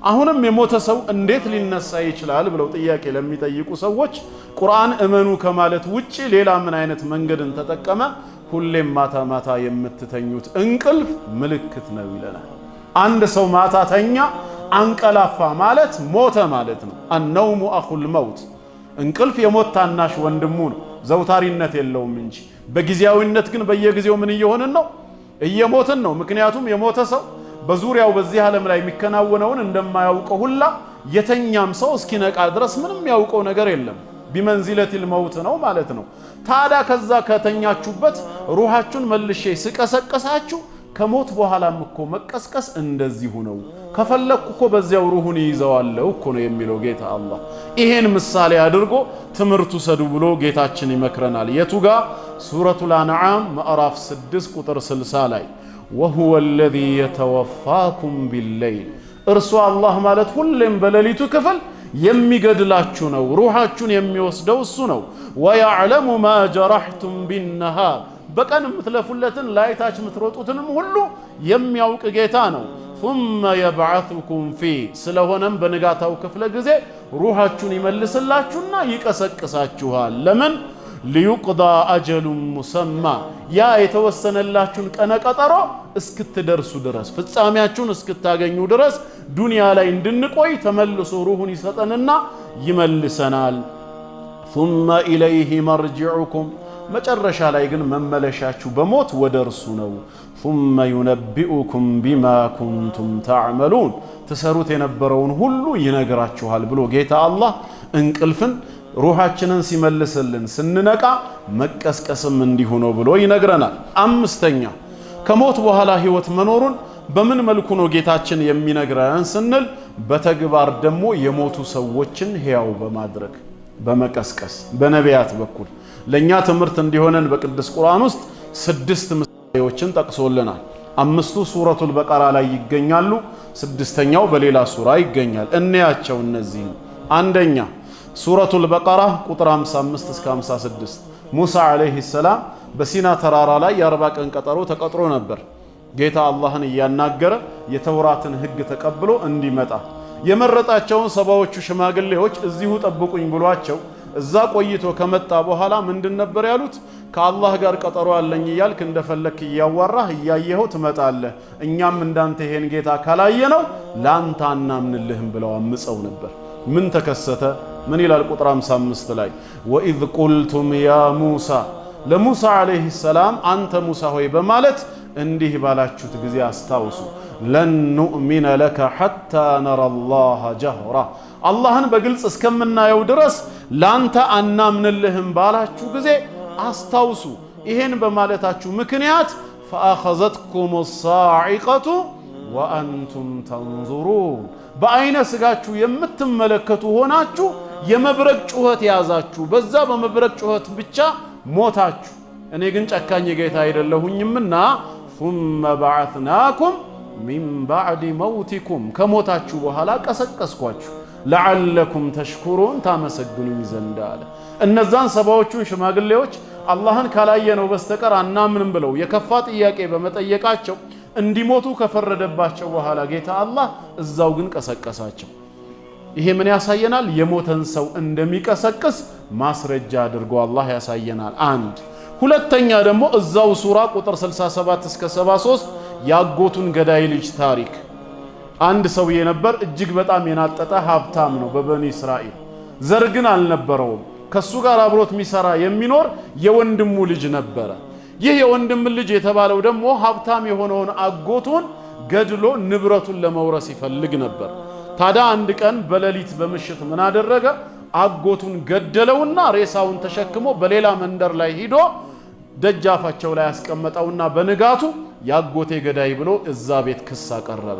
አሁንም የሞተ ሰው እንዴት ሊነሳ ይችላል ብለው ጥያቄ ለሚጠይቁ ሰዎች ቁርአን እመኑ ከማለት ውጪ ሌላ ምን አይነት መንገድን ተጠቀመ? ሁሌም ማታ ማታ የምትተኙት እንቅልፍ ምልክት ነው ይለናል። አንድ ሰው ማታ ተኛ አንቀላፋ ማለት ሞተ ማለት ነው። አነውሙ አኹል መውት እንቅልፍ የሞት ታናሽ ወንድሙ ነው። ዘውታሪነት የለውም እንጂ በጊዜያዊነት ግን በየጊዜው ምን እየሆንን ነው? እየሞትን ነው። ምክንያቱም የሞተ ሰው በዙሪያው በዚህ ዓለም ላይ የሚከናወነውን እንደማያውቀው ሁላ የተኛም ሰው እስኪነቃ ድረስ ምንም ያውቀው ነገር የለም። ቢመንዚለቲል መውት ነው ማለት ነው። ታዲያ ከዛ ከተኛችሁበት ሩሃችሁን መልሼ ስቀሰቀሳችሁ ከሞት በኋላም እኮ መቀስቀስ እንደዚሁ ነው። ከፈለኩ እኮ በዚያው ሩሁን ይይዘዋለሁ እኮ ነው የሚለው ጌታ አላህ። ይሄን ምሳሌ አድርጎ ትምህርቱ ሰዱ ብሎ ጌታችን ይመክረናል። የቱጋ ሱረቱል አንዓም ምዕራፍ 6 ቁጥር 60 ላይ ወሁወ አለዚ የተወፋኩም ቢለይል እርሱ አላህ ማለት ሁሌም በሌሊቱ ክፍል የሚገድላችሁ ነው፣ ሩሃችሁን የሚወስደው እሱ ነው። ወየዕለሙ ማ ጀረሕቱም ቢነሃር በቀን የምትለፉለትን ላይታች የምትሮጡትንም ሁሉ የሚያውቅ ጌታ ነው። ثم يبعثكم فيه ስለሆነም በንጋታው ክፍለ ጊዜ ሩሃችሁን ይመልስላችሁና ይቀሰቅሳችኋል። ለምን? ليقضى أجل مسمى ያ የተወሰነላችሁን ቀነ ቀጠሮ እስክትደርሱ ድረስ ፍጻሜያችሁን እስክታገኙ ድረስ ዱንያ ላይ እንድንቆይ ተመልሶ ሩሁን ይሰጠንና ይመልሰናል። ثم إليه مرجعكم መጨረሻ ላይ ግን መመለሻችሁ በሞት ወደ እርሱ ነው። ثم ينبئكم بما كنتم تعملون ተሰሩት የነበረውን ሁሉ ይነግራችኋል ብሎ ጌታ አላህ እንቅልፍን ሩሃችንን ሲመልስልን ስንነቃ መቀስቀስም እንዲሁ ነው ብሎ ይነግረናል። አምስተኛ ከሞት በኋላ ህይወት መኖሩን በምን መልኩ ነው ጌታችን የሚነግረን ስንል በተግባር ደግሞ የሞቱ ሰዎችን ሕያው በማድረግ በመቀስቀስ በነቢያት በኩል ለኛ ትምህርት እንዲሆነን በቅዱስ ቁርአን ውስጥ 6 ምሳሌዎችን ጠቅሶልናል። 5ቱ ሱረቱል በቀራ ላይ ይገኛሉ፣ 6ኛው በሌላ ሱራ ይገኛል። እንያቸው እነዚህ። አንደኛ ሱረቱል በቀራ ቁጥር 55 እስከ 56 ሙሳ አለይሂ ሰላም በሲና ተራራ ላይ የ40 ቀን ቀጠሮ ተቀጥሮ ነበር። ጌታ አላህን እያናገረ የተውራትን ህግ ተቀብሎ እንዲመጣ የመረጣቸውን ሰባዎቹ ሽማግሌዎች እዚሁ ጠብቁኝ ብሏቸው እዛ ቆይቶ ከመጣ በኋላ ምንድን ነበር ያሉት? ከአላህ ጋር ቀጠሮ አለኝ እያልክ እንደፈለክ እያዋራህ እያየኸው ትመጣለህ፣ እኛም እንዳንተ ይሄን ጌታ ካላየነው ላንተ አናምንልህም ብለው አምፀው ነበር። ምን ተከሰተ? ምን ይላል ቁጥር 55 ላይ ወኢዝ ቁልቱም ያ ሙሳ ለሙሳ አለይሂ ሰላም አንተ ሙሳ ሆይ በማለት እንዲህ ባላችሁት ጊዜ አስታውሱ። ለን ኑእሚነ ለከ ሐታ ነራ አላህ ጀህራ አላህን በግልጽ እስከምናየው ድረስ ላንተ አናምንልህም ባላችሁ ጊዜ አስታውሱ። ይሄን በማለታችሁ ምክንያት ፈአኸዘትኩም ሳዒቀቱ ወአንቱም ተንዙሩን በአይነ ስጋችሁ የምትመለከቱ ሆናችሁ የመብረቅ ጩኸት ያዛችሁ፣ በዛ በመብረቅ ጩኸት ብቻ ሞታችሁ። እኔ ግን ጨካኝ ጌታ አይደለሁኝምና ثم بعثناكم من بعد موتكم ከሞታችሁ በኋላ ቀሰቀስኳችሁ لعلكم تشكرون ታመሰግኑኝ ዘንድ አለ። እነዛን ሰባዎቹን ሽማግሌዎች አላህን ካላየነው በስተቀር አናምንም ብለው የከፋ ጥያቄ በመጠየቃቸው እንዲሞቱ ከፈረደባቸው በኋላ ጌታ አላህ እዛው ግን ቀሰቀሳቸው። ይሄ ምን ያሳየናል? የሞተን ሰው እንደሚቀሰቅስ ማስረጃ አድርጎ አላህ ያሳየናል። አንድ ሁለተኛ ደግሞ እዛው ሱራ ቁጥር 67 እስከ 73 ያጎቱን ገዳይ ልጅ ታሪክ። አንድ ሰውዬ ነበር፣ እጅግ በጣም የናጠጠ ሀብታም ነው በበኒ እስራኤል። ዘር ግን አልነበረውም። ከሱ ጋር አብሮት የሚሰራ የሚኖር የወንድሙ ልጅ ነበረ። ይህ የወንድም ልጅ የተባለው ደግሞ ሀብታም የሆነውን አጎቱን ገድሎ ንብረቱን ለመውረስ ይፈልግ ነበር። ታዲያ አንድ ቀን በሌሊት በምሽት ምን አደረገ? አጎቱን ገደለውና ሬሳውን ተሸክሞ በሌላ መንደር ላይ ሂዶ ደጃፋቸው ላይ ያስቀመጠውና በንጋቱ ያጎቴ ገዳይ ብሎ እዛ ቤት ክስ አቀረበ።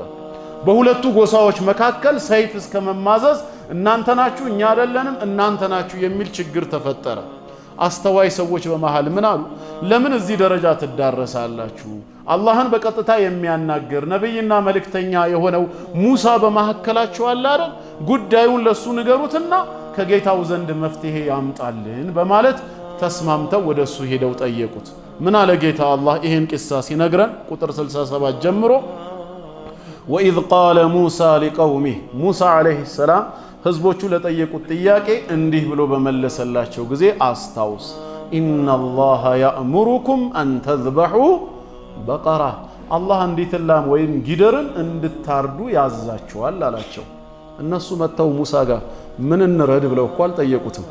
በሁለቱ ጎሳዎች መካከል ሰይፍ እስከ መማዘዝ እናንተ ናችሁ እኛ አይደለንም እናንተ ናችሁ የሚል ችግር ተፈጠረ። አስተዋይ ሰዎች በመሃል ምን አሉ? ለምን እዚህ ደረጃ ትዳረሳላችሁ? አላህን በቀጥታ የሚያናገር ነብይና መልእክተኛ የሆነው ሙሳ በመሐከላችሁ አለ አይደል? ጉዳዩን ለሱ ንገሩትና ከጌታው ዘንድ መፍትሄ ያምጣልን በማለት ተስማምተው ወደሱ ሄደው ጠየቁት። ምን አለ ጌታ አላህ ይሄን ቂሳ ሲነግረን ቁጥር 67 ጀምሮ ወኢዝ ቃለ ሙሳ ሊቀውሚህ ሙሳ አለይሂ ሰላም ህዝቦቹ ለጠየቁት ጥያቄ እንዲህ ብሎ በመለሰላቸው ጊዜ አስታውስ። ኢነላሃ ያእሙሩኩም አን ተዝበሑ በቀራ አላህ እንዲት ላም ወይም ጊደርን እንድታርዱ ያዛቸዋል አላቸው። እነሱ መተው ሙሳ ጋር ምን እንረድ ብለው እኮ አልጠየቁትም።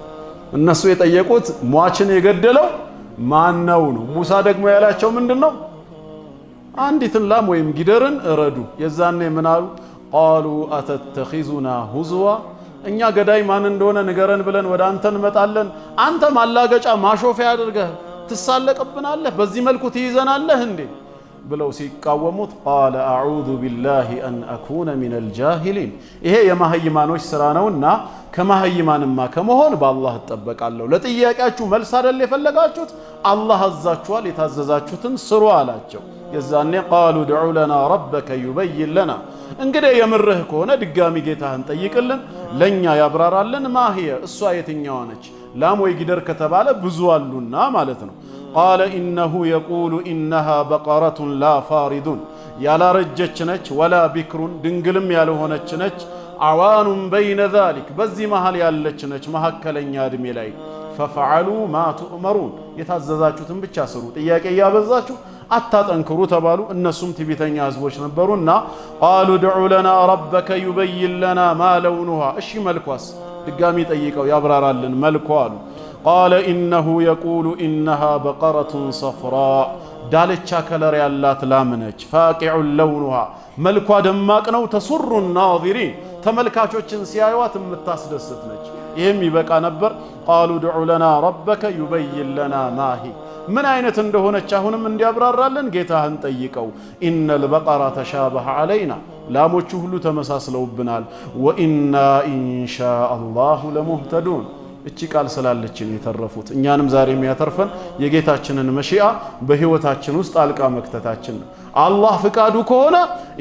እነሱ የጠየቁት ሟችን የገደለው ማን ነው ነው። ሙሳ ደግሞ ያላቸው ምንድነው? አንዲትን ላም ወይም ጊደርን እረዱ። የዛኔ ምን አሉ? ቃሉ አተተኺዙና ሁዝዋ እኛ ገዳይ ማን እንደሆነ ንገረን ብለን ወደ አንተ እንመጣለን፣ አንተ ማላገጫ ማሾፊያ አድርገህ ትሳለቅብናለህ፣ በዚህ መልኩ ትይዘናለህ እንዴ ብለው ሲቃወሙት ቃለ አዑዙ ቢላሂ አን አኩነ ሚነል ጃሂሊን ይሄ የማህይማኖች ስራ ነውና ከማህይማንማ ከመሆን በአላህ እጠበቃለሁ። ለጥያቄያችሁ መልስ አይደል የፈለጋችሁት? አላህ አዛችኋል፣ የታዘዛችሁትን ስሩ አላቸው። የዛኔ ቃሉ ድዑ ለና ረበከ ዩበይን ለና እንግዲህ የምርህ ከሆነ ድጋሚ ጌታህን ጠይቅልን፣ ለኛ ያብራራልን። ማህየ እሷ የትኛዋ ነች? ላም ወይ ጊደር ከተባለ ብዙ አሉና ማለት ነው። ቃለ ኢነሁ የቁሉ ኢነሃ በቀረቱን ላ ፋሪዱን ያላረጀች ነች፣ ወላ ቢክሩን ድንግልም ያልሆነች ነች፣ አዋኑን በይነ ዛሊክ በዚህ መሃል ያለች ነች፣ መካከለኛ እድሜ ላይ ፈፈዓሉ ማ ቱእመሩን የታዘዛችሁትን ብቻ ስሩ፣ ጥያቄ እያበዛችሁ አታጠንክሩ ተባሉ። እነሱም ትዕቢተኛ ህዝቦች ነበሩና ቃሉ ድዑ ለና ረበከ ዩበይን ለና ማ ለውኑሃ እሺ መልኳስ ድጋሚ ጠይቀው ያብራራልን መልኳ አሉ። ቃለ ኢነሁ የቁሉ ኢነሃ በቀረቱን ሰፍራ ዳልቻ ከለር ያላት ላም ነች፣ ፋቂዑን ለውኑሃ መልኳ ደማቅ ነው፣ ተሱሩ ናዚሪን ተመልካቾችን ሲያዩዋት የምታስደስት ነች። ይህም ይበቃ ነበር። ቃሉ ድዑ ለና ረበከ ዩበይን ለና ማሂ ምን አይነት እንደሆነች አሁንም እንዲያብራራልን ጌታህን ጠይቀው። ኢነል በቀራ ተሻበሀ ዐለይና ላሞቹ ሁሉ ተመሳስለውብናል፣ ወኢና ኢንሻአላሁ ለሙህተዱን እቺ ቃል ስላለችን የተረፉት እኛንም ዛሬ የሚያተርፈን የጌታችንን መሺአ በህይወታችን ውስጥ አልቃ መክተታችን ነው። አላህ ፍቃዱ ከሆነ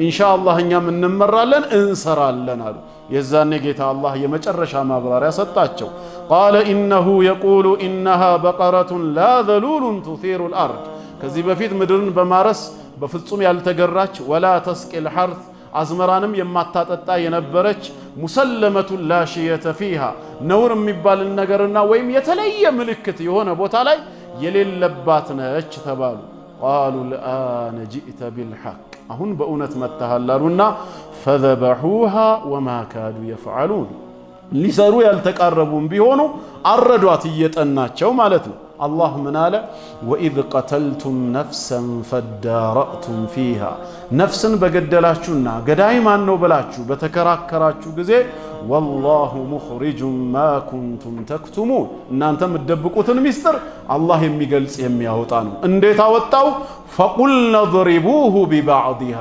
ኢንሻአላህ እኛም እንመራለን እንሰራለን አሉ። የዛኔ ጌታ አላህ የመጨረሻ ማብራሪያ ሰጣቸው። ቃለ ኢነሁ የቁሉ ኢነሃ በቀረቱን ላ ዘሉሉን ቱሲሩል አርድ ከዚህ በፊት ምድርን በማረስ በፍጹም ያልተገራች ወላ ተስቂል ሐርት አዝመራንም የማታጠጣ የነበረች ሙሰለመቱን ላሽየተ ፊሃ ነውር የሚባል ነገርና ወይም የተለየ ምልክት የሆነ ቦታ ላይ የሌለባት ነች ተባሉ። ቃሉ الآن جئت بالحق አሁን በእውነት መተሃል አሉና ፈذبحوها وما كادوا يفعلون ሊሰሩ ያልተቃረቡም ቢሆኑ አረዷት እየጠናቸው ማለት ነው። አላህ ምን አለ? ወኢዝ ቀተልቱም ነፍሰን ፈዳረእቱም ፊሃ ነፍስን በገደላችሁና ገዳይ ማን ነው ብላችሁ በተከራከራችሁ ጊዜ ወላሁ ሙኽሪጁን ማ ኩንቱም ተክቱሙን እናንተ የምትደብቁትን ሚስጥር አላህ የሚገልጽ የሚያወጣ ነው። እንዴት አወጣው? ፈቁልነ ضሪቡሁ ቢባዕድሃ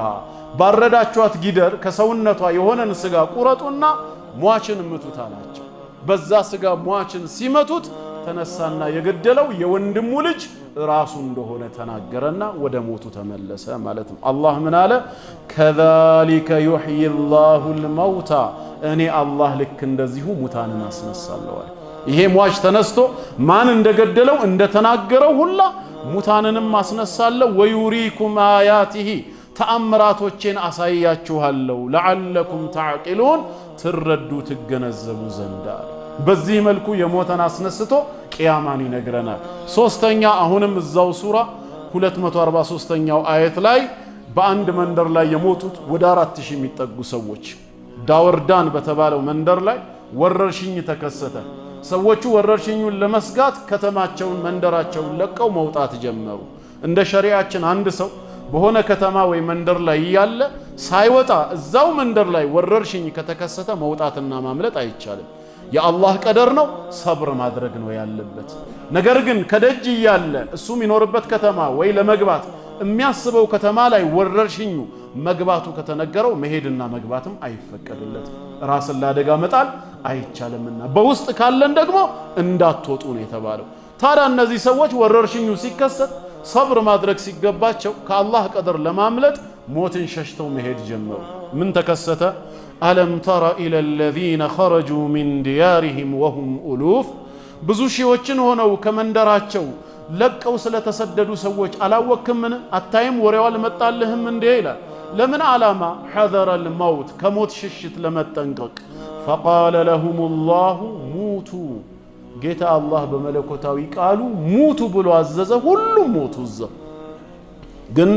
ባረዳችኋት ጊደር ከሰውነቷ የሆነን ስጋ ቁረጡና ሟችን ምቱት አላቸው። በዛ ስጋ ሟችን ሲመቱት ተነሳና የገደለው የወንድሙ ልጅ ራሱ እንደሆነ ተናገረና ወደ ሞቱ ተመለሰ ማለት ነው። አላህ ምን አለ? ከዛሊከ ዩሕይ ላሁ ልመውታ እኔ አላህ ልክ እንደዚሁ ሙታንን አስነሳለሁ። ይሄ ሟች ተነስቶ ማን እንደገደለው እንደተናገረው ሁላ ሙታንንም አስነሳለሁ። ወዩሪኩም አያቲሂ ተአምራቶቼን አሳያችኋለሁ ለዓለኩም ተዕቂሉን ትረዱ ትገነዘቡ ዘንድ አለ። በዚህ መልኩ የሞተን አስነስቶ ቂያማን ይነግረናል። ሶስተኛ አሁንም እዛው ሱራ 243ኛው አየት ላይ በአንድ መንደር ላይ የሞቱት ወደ 4000 የሚጠጉ ሰዎች ዳወርዳን በተባለው መንደር ላይ ወረርሽኝ ተከሰተ። ሰዎቹ ወረርሽኙን ለመስጋት ከተማቸውን መንደራቸውን ለቀው መውጣት ጀመሩ። እንደ ሸሪዓችን አንድ ሰው በሆነ ከተማ ወይ መንደር ላይ ያለ ሳይወጣ እዛው መንደር ላይ ወረርሽኝ ከተከሰተ መውጣትና ማምለጥ አይቻልም። የአላህ ቀደር ነው፣ ሰብር ማድረግ ነው ያለበት። ነገር ግን ከደጅ ያለ እሱ የሚኖርበት ከተማ ወይ ለመግባት የሚያስበው ከተማ ላይ ወረርሽኙ መግባቱ ከተነገረው መሄድና መግባትም አይፈቀድለትም። ራስን ለአደጋ መጣል አይቻልምና በውስጥ ካለን ደግሞ እንዳትወጡ ነው የተባለው። ታዲያ እነዚህ ሰዎች ወረርሽኙ ሲከሰት ሰብር ማድረግ ሲገባቸው ከአላህ ቀደር ለማምለጥ ሞትን ሸሽተው መሄድ ጀመሩ። ምን ተከሰተ? አለም ተረ ኢለ الذين خرجوا من ديارهم وهم ألوف ብዙ ሺዎችን ሆነው ከመንደራቸው ለቀው ስለተሰደዱ ሰዎች አላወክምን? አታይም? ወሬው አልመጣልህም እንዴ ይላል። ለምን ዓላማ? حذر الموت ከሞት ሽሽት ለመጠንቀቅ فقال لهم الله موتوا ጌታ አላህ በመለኮታዊ ቃሉ ሙቱ ብሎ አዘዘ። ሁሉም ሞቱ እዛ። ግን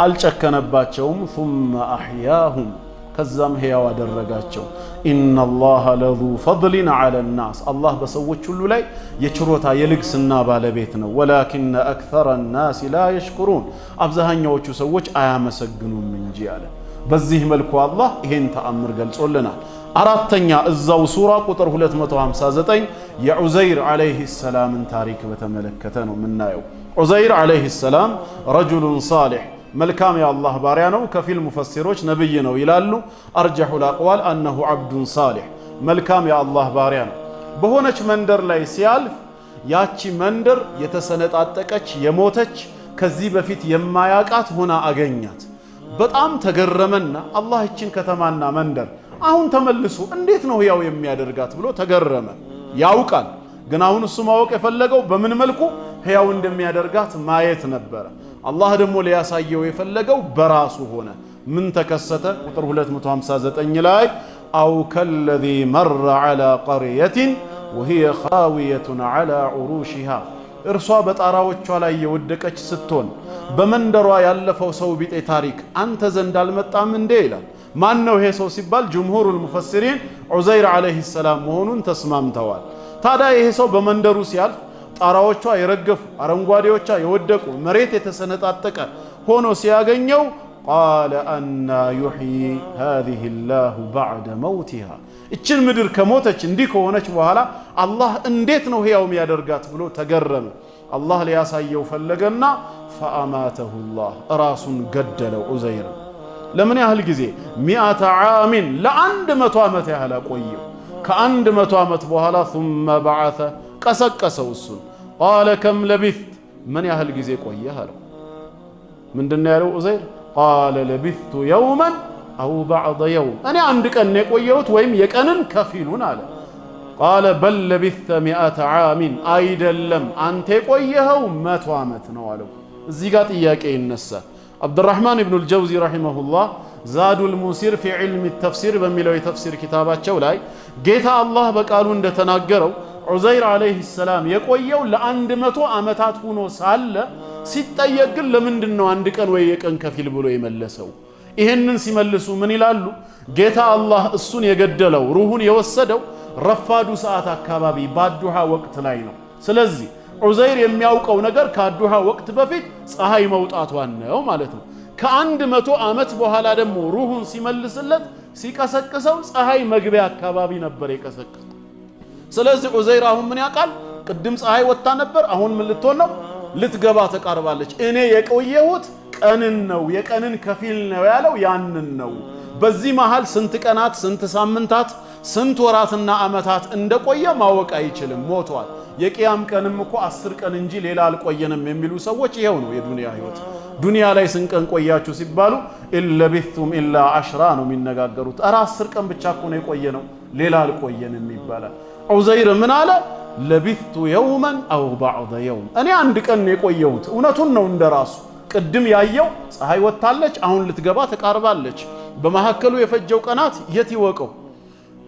አልጨከነባቸውም። ثم أحياهم ከዛም ሕያው አደረጋቸው። إن الله لذو فضل على الناس አላህ በሰዎች ሁሉ ላይ የችሮታ የልግስና ባለቤት ነው። ولكن أكثر الناس لا يشكرون አብዛኛዎቹ ሰዎች አያመሰግኑም እንጂ አለ። በዚህ መልኩ አላህ ይሄን ተአምር ገልጾልናል። አራተኛ እዛው ሱራ ቁጥር 259 የዑዘይር አለይሂ ሰላምን ታሪክ በተመለከተ ነው የምናየው። ዑዘይር አለይሂ ሰላም ረጁሉን ሳሊህ መልካም የአላህ ባሪያ ነው። ከፊል ሙፈሲሮች ነብይ ነው ይላሉ። አርጀሑል አቅዋል አነሁ አብዱን ሳሊህ መልካም የአላህ ባሪያ ነው። በሆነች መንደር ላይ ሲያልፍ ያቺ መንደር የተሰነጣጠቀች የሞተች ከዚህ በፊት የማያቃት ሆና አገኛት። በጣም ተገረመና አላህ እቺን ከተማና መንደር አሁን ተመልሶ እንዴት ነው ያው የሚያደርጋት ብሎ ተገረመ። ያውቃል፣ ግን አሁን እሱ ማወቅ የፈለገው በምን መልኩ ሕያው እንደሚያደርጋት ማየት ነበረ። አላህ ደግሞ ሊያሳየው የፈለገው በራሱ ሆነ። ምን ተከሰተ? ቁጥር 259 ላይ አው ከለዚ መረ ዐላ ቀርየትን ወሂየ ኻዊየቱን ዐላ ዑሩሽሃ እርሷ በጣራዎቿ ላይ የወደቀች ስትሆን በመንደሯ ያለፈው ሰው ቢጤ ታሪክ አንተ ዘንድ አልመጣም እንዴ ይላል። ማን ነው ይሄ ሰው ሲባል ጅምሁሩል ሙፈሲሪን ዑዘይር አለይሂ ሰላም መሆኑን ተስማምተዋል። ታዲያ ይሄ ሰው በመንደሩ ሲያልፍ ጣራዎቿ የረገፉ አረንጓዴዎቿ የወደቁ መሬት የተሰነጣጠቀ ሆኖ ሲያገኘው ቃለ አና ዩሕዪ ሃዚሂ ላሁ በዕደ መውቲሃ እችን ምድር ከሞተች እንዲህ ከሆነች በኋላ አላህ እንዴት ነው ሕያው የሚያደርጋት ብሎ ተገረመ። አላህ ሊያሳየው ፈለገና ፈአማተሁ ላህ ራሱን ገደለው ዑዘይር። ለምን ያህል ጊዜ? 100 ዓሚን ለ100 ዓመት ያህል ቆየው። ከ100 ዓመት በኋላ ثم بعث ቀሰቀሰው እሱን። ቃለ ከም ለቢት ምን ያህል ጊዜ ቆየህ አለው። ምንድነው ያለው ዑዘይር? ቃለ ለቢቱ የውመን አው በዕደ የውም እኔ አንድ ቀን ነው የቆየሁት ወይም የቀንን ከፊሉን አለ። ቃለ በል ለቢተ 100 ዓሚን አይደለም አንተ የቆየኸው 100 ዓመት ነው አለው። እዚህ ጋር ጥያቄ ይነሳል። አብዱራህማን ኢብኑ አልጀውዚ ረሂመሁላህ ዛዱል ሙሲር ፊ ዒልሚ ተፍሲር በሚለው የተፍሲር ኪታባቸው ላይ ጌታ አላህ በቃሉ እንደተናገረው ዑዘይር አለይሂ ሰላም የቆየው ለ100 ዓመታት ሆኖ ሳለ ሲጠየቅ ግን ለምንድነው አንድ ቀን ወይ የቀን ከፊል ብሎ የመለሰው? ይሄንን ሲመልሱ ምን ይላሉ? ጌታ አላህ እሱን የገደለው ሩሁን የወሰደው ረፋዱ ሰዓት አካባቢ ባዱሃ ወቅት ላይ ነው። ስለዚህ ዑዘይር የሚያውቀው ነገር ካዱሃ ወቅት በፊት ፀሐይ መውጣቷን ነው ማለት ነው። ከ100 ዓመት በኋላ ደግሞ ሩሁን ሲመልስለት ሲቀሰቅሰው ፀሐይ መግቢያ አካባቢ ነበር የቀሰቀሰው። ስለዚህ ዑዘይር አሁን ምን ያውቃል? ቅድም ፀሐይ ወጣ ነበር፣ አሁን ምን ልትሆን ነው? ልትገባ ተቃርባለች። እኔ የቆየሁት ቀንን ነው፣ የቀንን ከፊል ነው ያለው ያንን ነው። በዚህ መሃል ስንት ቀናት፣ ስንት ሳምንታት፣ ስንት ወራትና ዓመታት እንደቆየ ማወቅ አይችልም፣ ሞቷል። የቂያም ቀንም እኮ 10 ቀን እንጂ ሌላ አልቆየንም የሚሉ ሰዎች ይሄው ነው የዱንያ ህይወት። ዱንያ ላይ ስንት ቀን ቆያችሁ ሲባሉ ኢለቢቱም ኢላ 10 ነው የሚነጋገሩት። 10 ቀን ብቻ እኮ ነው የቆየ ነው፣ ሌላ አልቆየንም ይባላል። ዑዘይር ምን አለ? ለቢቱ የውመን አው ባዕደ የውም፣ እኔ አንድ ቀን ነው የቆየሁት። እውነቱን ነው እንደራሱ። ቅድም ያየው ፀሐይ ወጣለች፣ አሁን ልትገባ ተቃርባለች። በመሐከሉ የፈጀው ቀናት የት ይወቀው?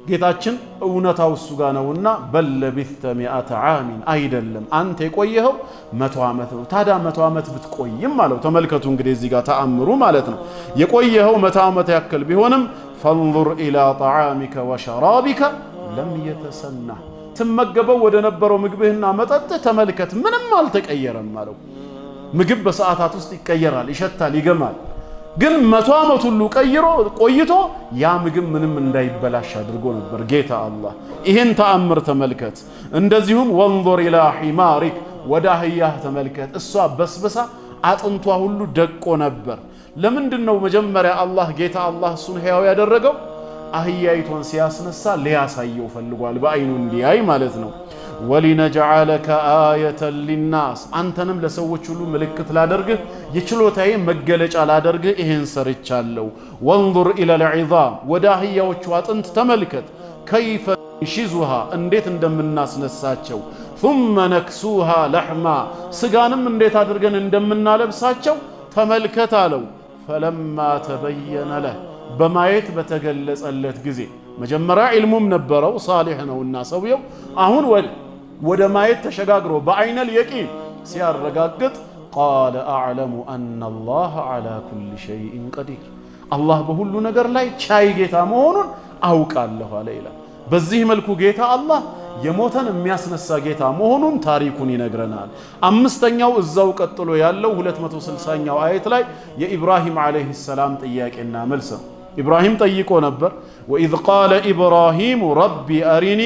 ጌታችን እውነታው እሱ ጋር ነውና በለቢተ ሚአተ ዓሚን አይደለም አንተ የቆየኸው 100 ዓመት ነው። ታዲያ 100 ዓመት ብትቆይም አለው። ተመልከቱ እንግዲህ እዚህ ጋር ተአምሩ ማለት ነው። የቆየኸው 100 ዓመት ያክል ቢሆንም ፈንዙር ኢላ ጠዓሚከ ወሸራቢከ ለም የተሰና፣ ትመገበው ወደ ነበረው ምግብህና መጠጥህ ተመልከት፣ ምንም አልተቀየረም አለው። ምግብ በሰዓታት ውስጥ ይቀየራል፣ ይሸታል፣ ይገማል። ግን 100 ዓመት ሁሉ ቆይቶ ያ ምግብ ምንም እንዳይበላሽ አድርጎ ነበር ጌታ አላህ። ይሄን ተአምር ተመልከት። እንደዚሁም ወንظር ኢላ ሒማሪክ፣ ወደ አህያህ ተመልከት፣ እሷ በስብሳ አጥንቷ ሁሉ ደቆ ነበር። ለምንድነው መጀመሪያ አላህ ጌታ አላህ እሱን ሕያው ያደረገው? አህያይቷን ሲያስነሳ ሊያሳየው ፈልጓል፣ በአይኑ እንዲያይ ማለት ነው። ወሊነጅዓለከ አየተን ሊናስ፣ አንተንም ለሰዎች ሁሉ ምልክት ላደርግህ የችሎታዬ መገለጫ ላደርግህ ይሄን ሰርቻለሁ። ወንظር ኢለል ዒዛም፣ ወደ አህያዎቹ አጥንት ተመልከት፣ ከይፈ ንሺዙሃ፣ እንዴት እንደምናስነሳቸው፣ ثم ነክሱሃ ለሕማ፣ ስጋንም እንዴት አድርገን እንደምናለብሳቸው ተመልከት አለው። ፈለማ ተበየነ ለህ፣ በማየት በተገለጸለት ጊዜ መጀመሪያ ዒልሙም ነበረው ሳሊሕ ነውና ሰውየው፣ አሁን ወደ ማየት ተሸጋግሮ በዐይነል የቂን ሲያረጋግጥ ቃለ አዕለሙ አነ አላህ ዐላ ኩሊ ሸይኢን ቀዲር፣ አላህ በሁሉ ነገር ላይ ቻይ ጌታ መሆኑን አውቃለሁ አለ ይላል። በዚህ መልኩ ጌታ አላህ የሞተን የሚያስነሳ ጌታ መሆኑን ታሪኩን ይነግረናል። አምስተኛው እዛው ቀጥሎ ያለው 260ኛው አየት ላይ የኢብራሂም ዓለይሂ ሰላም ጥያቄና መልስ ነው። ኢብራሂም ጠይቆ ነበር። ወኢዝ ቃለ ኢብራሂሙ ረቢ አሪኒ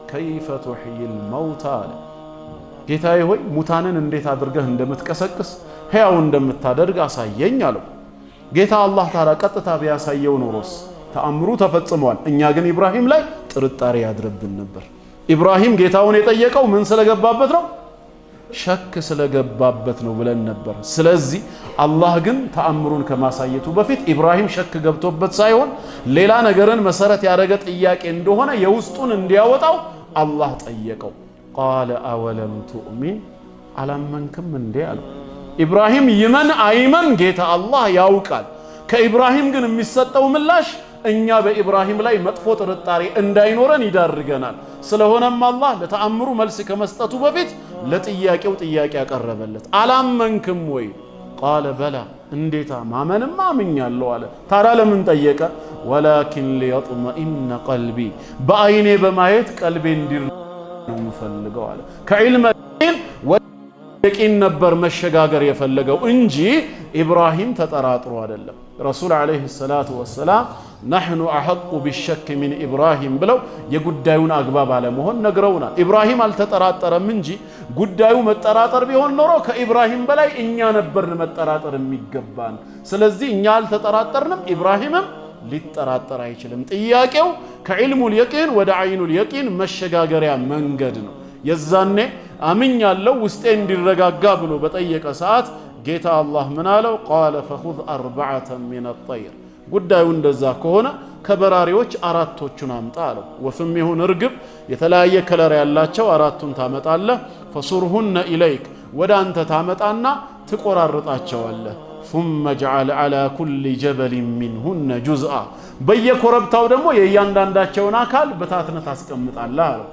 ከይፈ ቱሕይል መውታ አለ። ጌታዬ ሆይ ሙታንን እንዴት አድርገህ እንደምትቀሰቅስ ሕያው እንደምታደርግ አሳየኝ አለው። ጌታ አላህ ታላ ቀጥታ ቢያሳየው ኖሮስ ተአምሩ ተፈጽሟል። እኛ ግን ኢብራሂም ላይ ጥርጣሬ ያድርብን ነበር። ኢብራሂም ጌታውን የጠየቀው ምን ስለገባበት ነው? ሸክ ስለገባበት ነው ብለን ነበር። ስለዚህ አላህ ግን ተአምሩን ከማሳየቱ በፊት ኢብራሂም ሸክ ገብቶበት ሳይሆን ሌላ ነገርን መሰረት ያደረገ ጥያቄ እንደሆነ የውስጡን እንዲያወጣው አላህ ጠየቀው። ቃለ አወለም ቱእሚን፣ አላመንክም እንዴ አለው። ኢብራሂም ይመን አይመን ጌታ አላህ ያውቃል። ከኢብራሂም ግን የሚሰጠው ምላሽ እኛ በኢብራሂም ላይ መጥፎ ጥርጣሬ እንዳይኖረን ይዳርገናል። ስለሆነም አላህ ለተአምሩ መልስ ከመስጠቱ በፊት ለጥያቄው ጥያቄ ያቀረበለት፣ አላመንክም ወይ? ቃለ በላ፣ እንዴታ ማመንማ አምኛለሁ አለ። ታዲያ ለምን ጠየቀ? ወላኪን ሊየጥመኢነ ቀልቢ፣ በአይኔ በማየት ቀልቤ እንዲር ነው የምፈልገው አለ። ከዕልመ ወደ የቂን ነበር መሸጋገር የፈለገው እንጂ ኢብራሂም ተጠራጥሮ አይደለም። ረሱል ዓለይሂ ሰላቱ ወሰላም ነሕኑ አሐቁ ቢሸክ ሚን ኢብራሂም ብለው የጉዳዩን አግባብ አለመሆን ነግረውናል። ኢብራሂም አልተጠራጠረም እንጂ ጉዳዩ መጠራጠር ቢሆን ኖሮ ከኢብራሂም በላይ እኛ ነበርን መጠራጠር የሚገባን። ስለዚህ እኛ አልተጠራጠርንም፣ ኢብራሂምም ሊጠራጠር አይችልም። ጥያቄው ከዕልሙል የቂን ወደ ዐይኑል የቂን መሸጋገሪያ መንገድ ነው። የዛኔ አምኛለሁ ውስጤ እንዲረጋጋ ብሎ በጠየቀ ሰዓት ጌታ አላህ ምን አለው? ቃለ ፈኹዝ አርበዐተን ሚነ ጠይር፣ ጉዳዩ እንደዛ ከሆነ ከበራሪዎች 4ቶቹን አምጣ አለው። ወፍም ይሁን እርግብ የተለያየ ከለር ያላቸው 4ቱን ታመጣለህ። ፈሱርሁነ ኢለይክ፣ ወደ አንተ ታመጣና ትቆራርጣቸዋለህ። ثم اجعل على كل جبل منهن جزءا በየኮረብታው ደግሞ የእያንዳንዳቸውን አካል በታትነት አስቀምጣለህ አለው።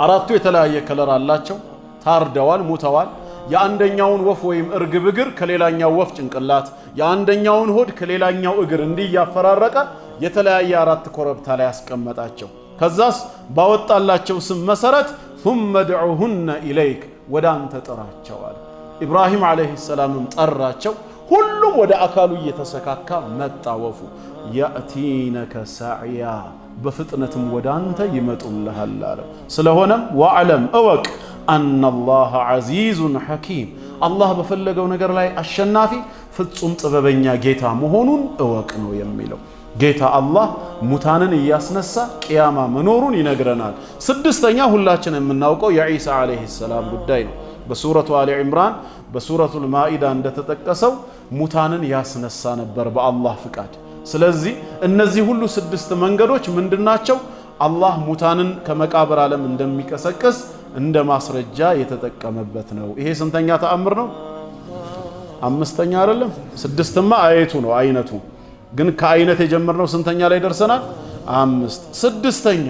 አራቱ የተለያየ ከለር አላቸው። ታርደዋል፣ ሙተዋል። የአንደኛውን ወፍ ወይም እርግብ እግር ከሌላኛው ወፍ ጭንቅላት፣ የአንደኛውን ሆድ ከሌላኛው እግር እንዲህ ያፈራረቀ የተለያየ አራት ኮረብታ ላይ ያስቀመጣቸው። ከዛስ ባወጣላቸው ስም መሰረት ثم ادعوهن إليك ወደ አንተ ጥራቸው አለ። ኢብራሂም አለይሂ ሰላምም ጠራቸው። ሁሉም ወደ አካሉ እየተሰካካ መጣ ወፉ። ያእቲነከ ሰዕያ በፍጥነትም ወደ አንተ ይመጡልሃል አለ። ስለሆነም ወዕለም እወቅ አነላህ ዐዚዙን ሐኪም አላህ በፈለገው ነገር ላይ አሸናፊ ፍጹም ጥበበኛ ጌታ መሆኑን እወቅ ነው የሚለው። ጌታ አላህ ሙታንን እያስነሳ ቂያማ መኖሩን ይነግረናል። ስድስተኛ ሁላችን የምናውቀው የዒሳ አለይሂ ሰላም ጉዳይ ነው። በሱረቱ አሊ ዒምራን በሱረቱል ማኢዳ እንደተጠቀሰው ሙታንን ያስነሳ ነበር በአላህ ፍቃድ። ስለዚህ እነዚህ ሁሉ ስድስት መንገዶች ምንድናቸው? አላህ ሙታንን ከመቃብር ዓለም እንደሚቀሰቅስ እንደ ማስረጃ የተጠቀመበት ነው። ይሄ ስንተኛ ተአምር ነው? አምስተኛ አይደለም? ስድስትማ አየቱ ነው አይነቱ። ግን ከአይነት የጀመርነው ስንተኛ ላይ ደርሰናል? አምስት። ስድስተኛ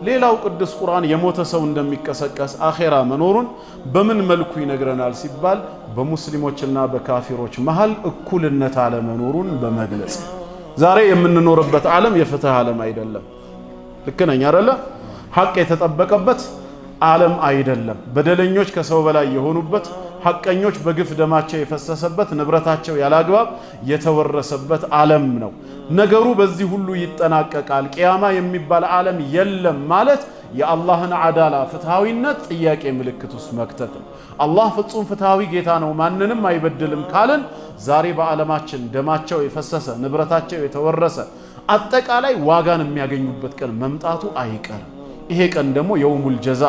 ሌላው ቅዱስ ቁርአን የሞተ ሰው እንደሚቀሰቀስ አኼራ መኖሩን በምን መልኩ ይነግረናል ሲባል በሙስሊሞችና በካፊሮች መሃል እኩልነት አለመኖሩን በመግለጽ። ዛሬ የምንኖርበት ዓለም የፍትህ ዓለም አይደለም። ልክ ነኝ አይደለ? ሐቅ የተጠበቀበት ዓለም አይደለም። በደለኞች ከሰው በላይ የሆኑበት፣ ሐቀኞች በግፍ ደማቸው የፈሰሰበት፣ ንብረታቸው ያላግባብ የተወረሰበት ዓለም ነው። ነገሩ በዚህ ሁሉ ይጠናቀቃል። ቂያማ የሚባል ዓለም የለም ማለት የአላህን አዳላ ፍትሃዊነት ጥያቄ ምልክት ውስጥ መክተት ነው። አላህ ፍጹም ፍትሃዊ ጌታ ነው፣ ማንንም አይበድልም ካልን ዛሬ በዓለማችን ደማቸው የፈሰሰ ንብረታቸው የተወረሰ አጠቃላይ ዋጋን የሚያገኙበት ቀን መምጣቱ አይቀርም። ይሄ ቀን ደግሞ የውሙል ጀዛ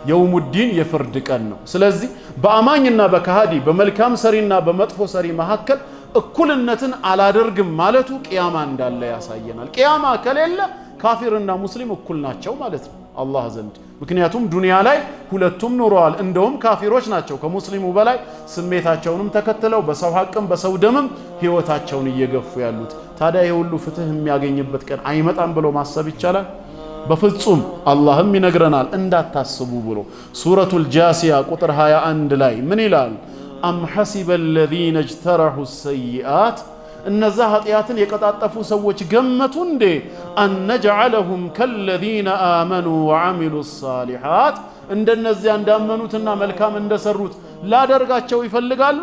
የውሙዲን የፍርድ ቀን ነው። ስለዚህ በአማኝና በካሃዲ በመልካም ሰሪና በመጥፎ ሰሪ መካከል እኩልነትን አላደርግም ማለቱ ቂያማ እንዳለ ያሳየናል። ቂያማ ከሌለ ካፊርና ሙስሊም እኩል ናቸው ማለት ነው አላህ ዘንድ። ምክንያቱም ዱንያ ላይ ሁለቱም ኑረዋል። እንደውም ካፊሮች ናቸው ከሙስሊሙ በላይ ስሜታቸውንም ተከትለው በሰው ሐቅም በሰው ደምም ህይወታቸውን እየገፉ ያሉት። ታዲያ የሁሉ ፍትህ የሚያገኝበት ቀን አይመጣም ብሎ ማሰብ ይቻላል? በፍጹም። አላህም ይነግረናል እንዳታስቡ ብሎ ሱረቱል ጃሲያ ቁጥር 21 ላይ ምን ይላል? አም ሐሲበ الذين اجترحوا السيئات እነዛ ኃጢአትን የቀጣጠፉ ሰዎች ገመቱ እንዴ አንነጅዐለሁም ከለዚነ አመኑ ወዐሚሉ الصالحات እንደነዚያ እንዳመኑትና መልካም እንደሰሩት ላደርጋቸው ይፈልጋሉ።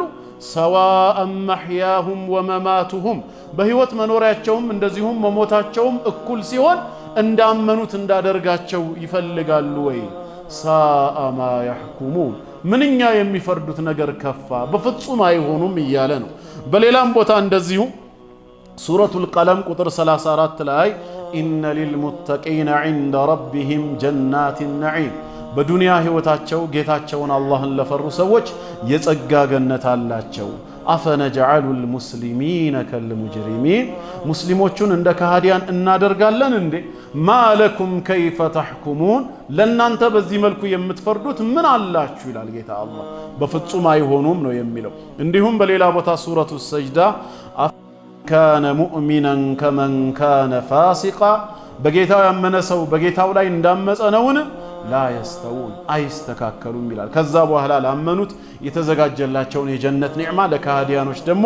ሰዋአን መሕያሁም ወመማቱሁም በህይወት መኖሪያቸውም እንደዚሁም መሞታቸውም እኩል ሲሆን እንዳመኑት እንዳደርጋቸው ይፈልጋሉ ወይ? ሳአ ማ የሕኩሙን ምንኛ የሚፈርዱት ነገር ከፋ፣ በፍጹም አይሆኑም እያለ ነው። በሌላም ቦታ እንደዚሁ ሱረቱል ቀለም ቁጥር 34 ላይ ኢነ ሊልሙተቂነ ዒንደ ረቢሂም ጀናት ነዒም በዱንያ ህይወታቸው ጌታቸውን አላህን ለፈሩ ሰዎች የጸጋ ገነት አላቸው። አፈነጀዐሉ ልሙስሊሚነ ከልሙጅሪሚን ሙስሊሞቹን እንደ ካሃዲያን እናደርጋለን እንዴ? ማለኩም ከይፈ ተሕኩሙን ለእናንተ በዚህ መልኩ የምትፈርዱት ምን አላችሁ ይላል ጌታ አላህ። በፍጹም አይሆኑም ነው የሚለው። እንዲሁም በሌላ ቦታ ሱረቱ ሰጅዳ ካነ ሙእሚናን ከመን ካነ ፋሲቃ በጌታው ያመነ ሰው በጌታው ላይ እንዳመፀ ነውን? ላ የስተውን አይስተካከሉም ይላል። ከዛ በኋላ ላመኑት የተዘጋጀላቸውን የጀነት ኒዕማ ለካሃዲያኖች ደግሞ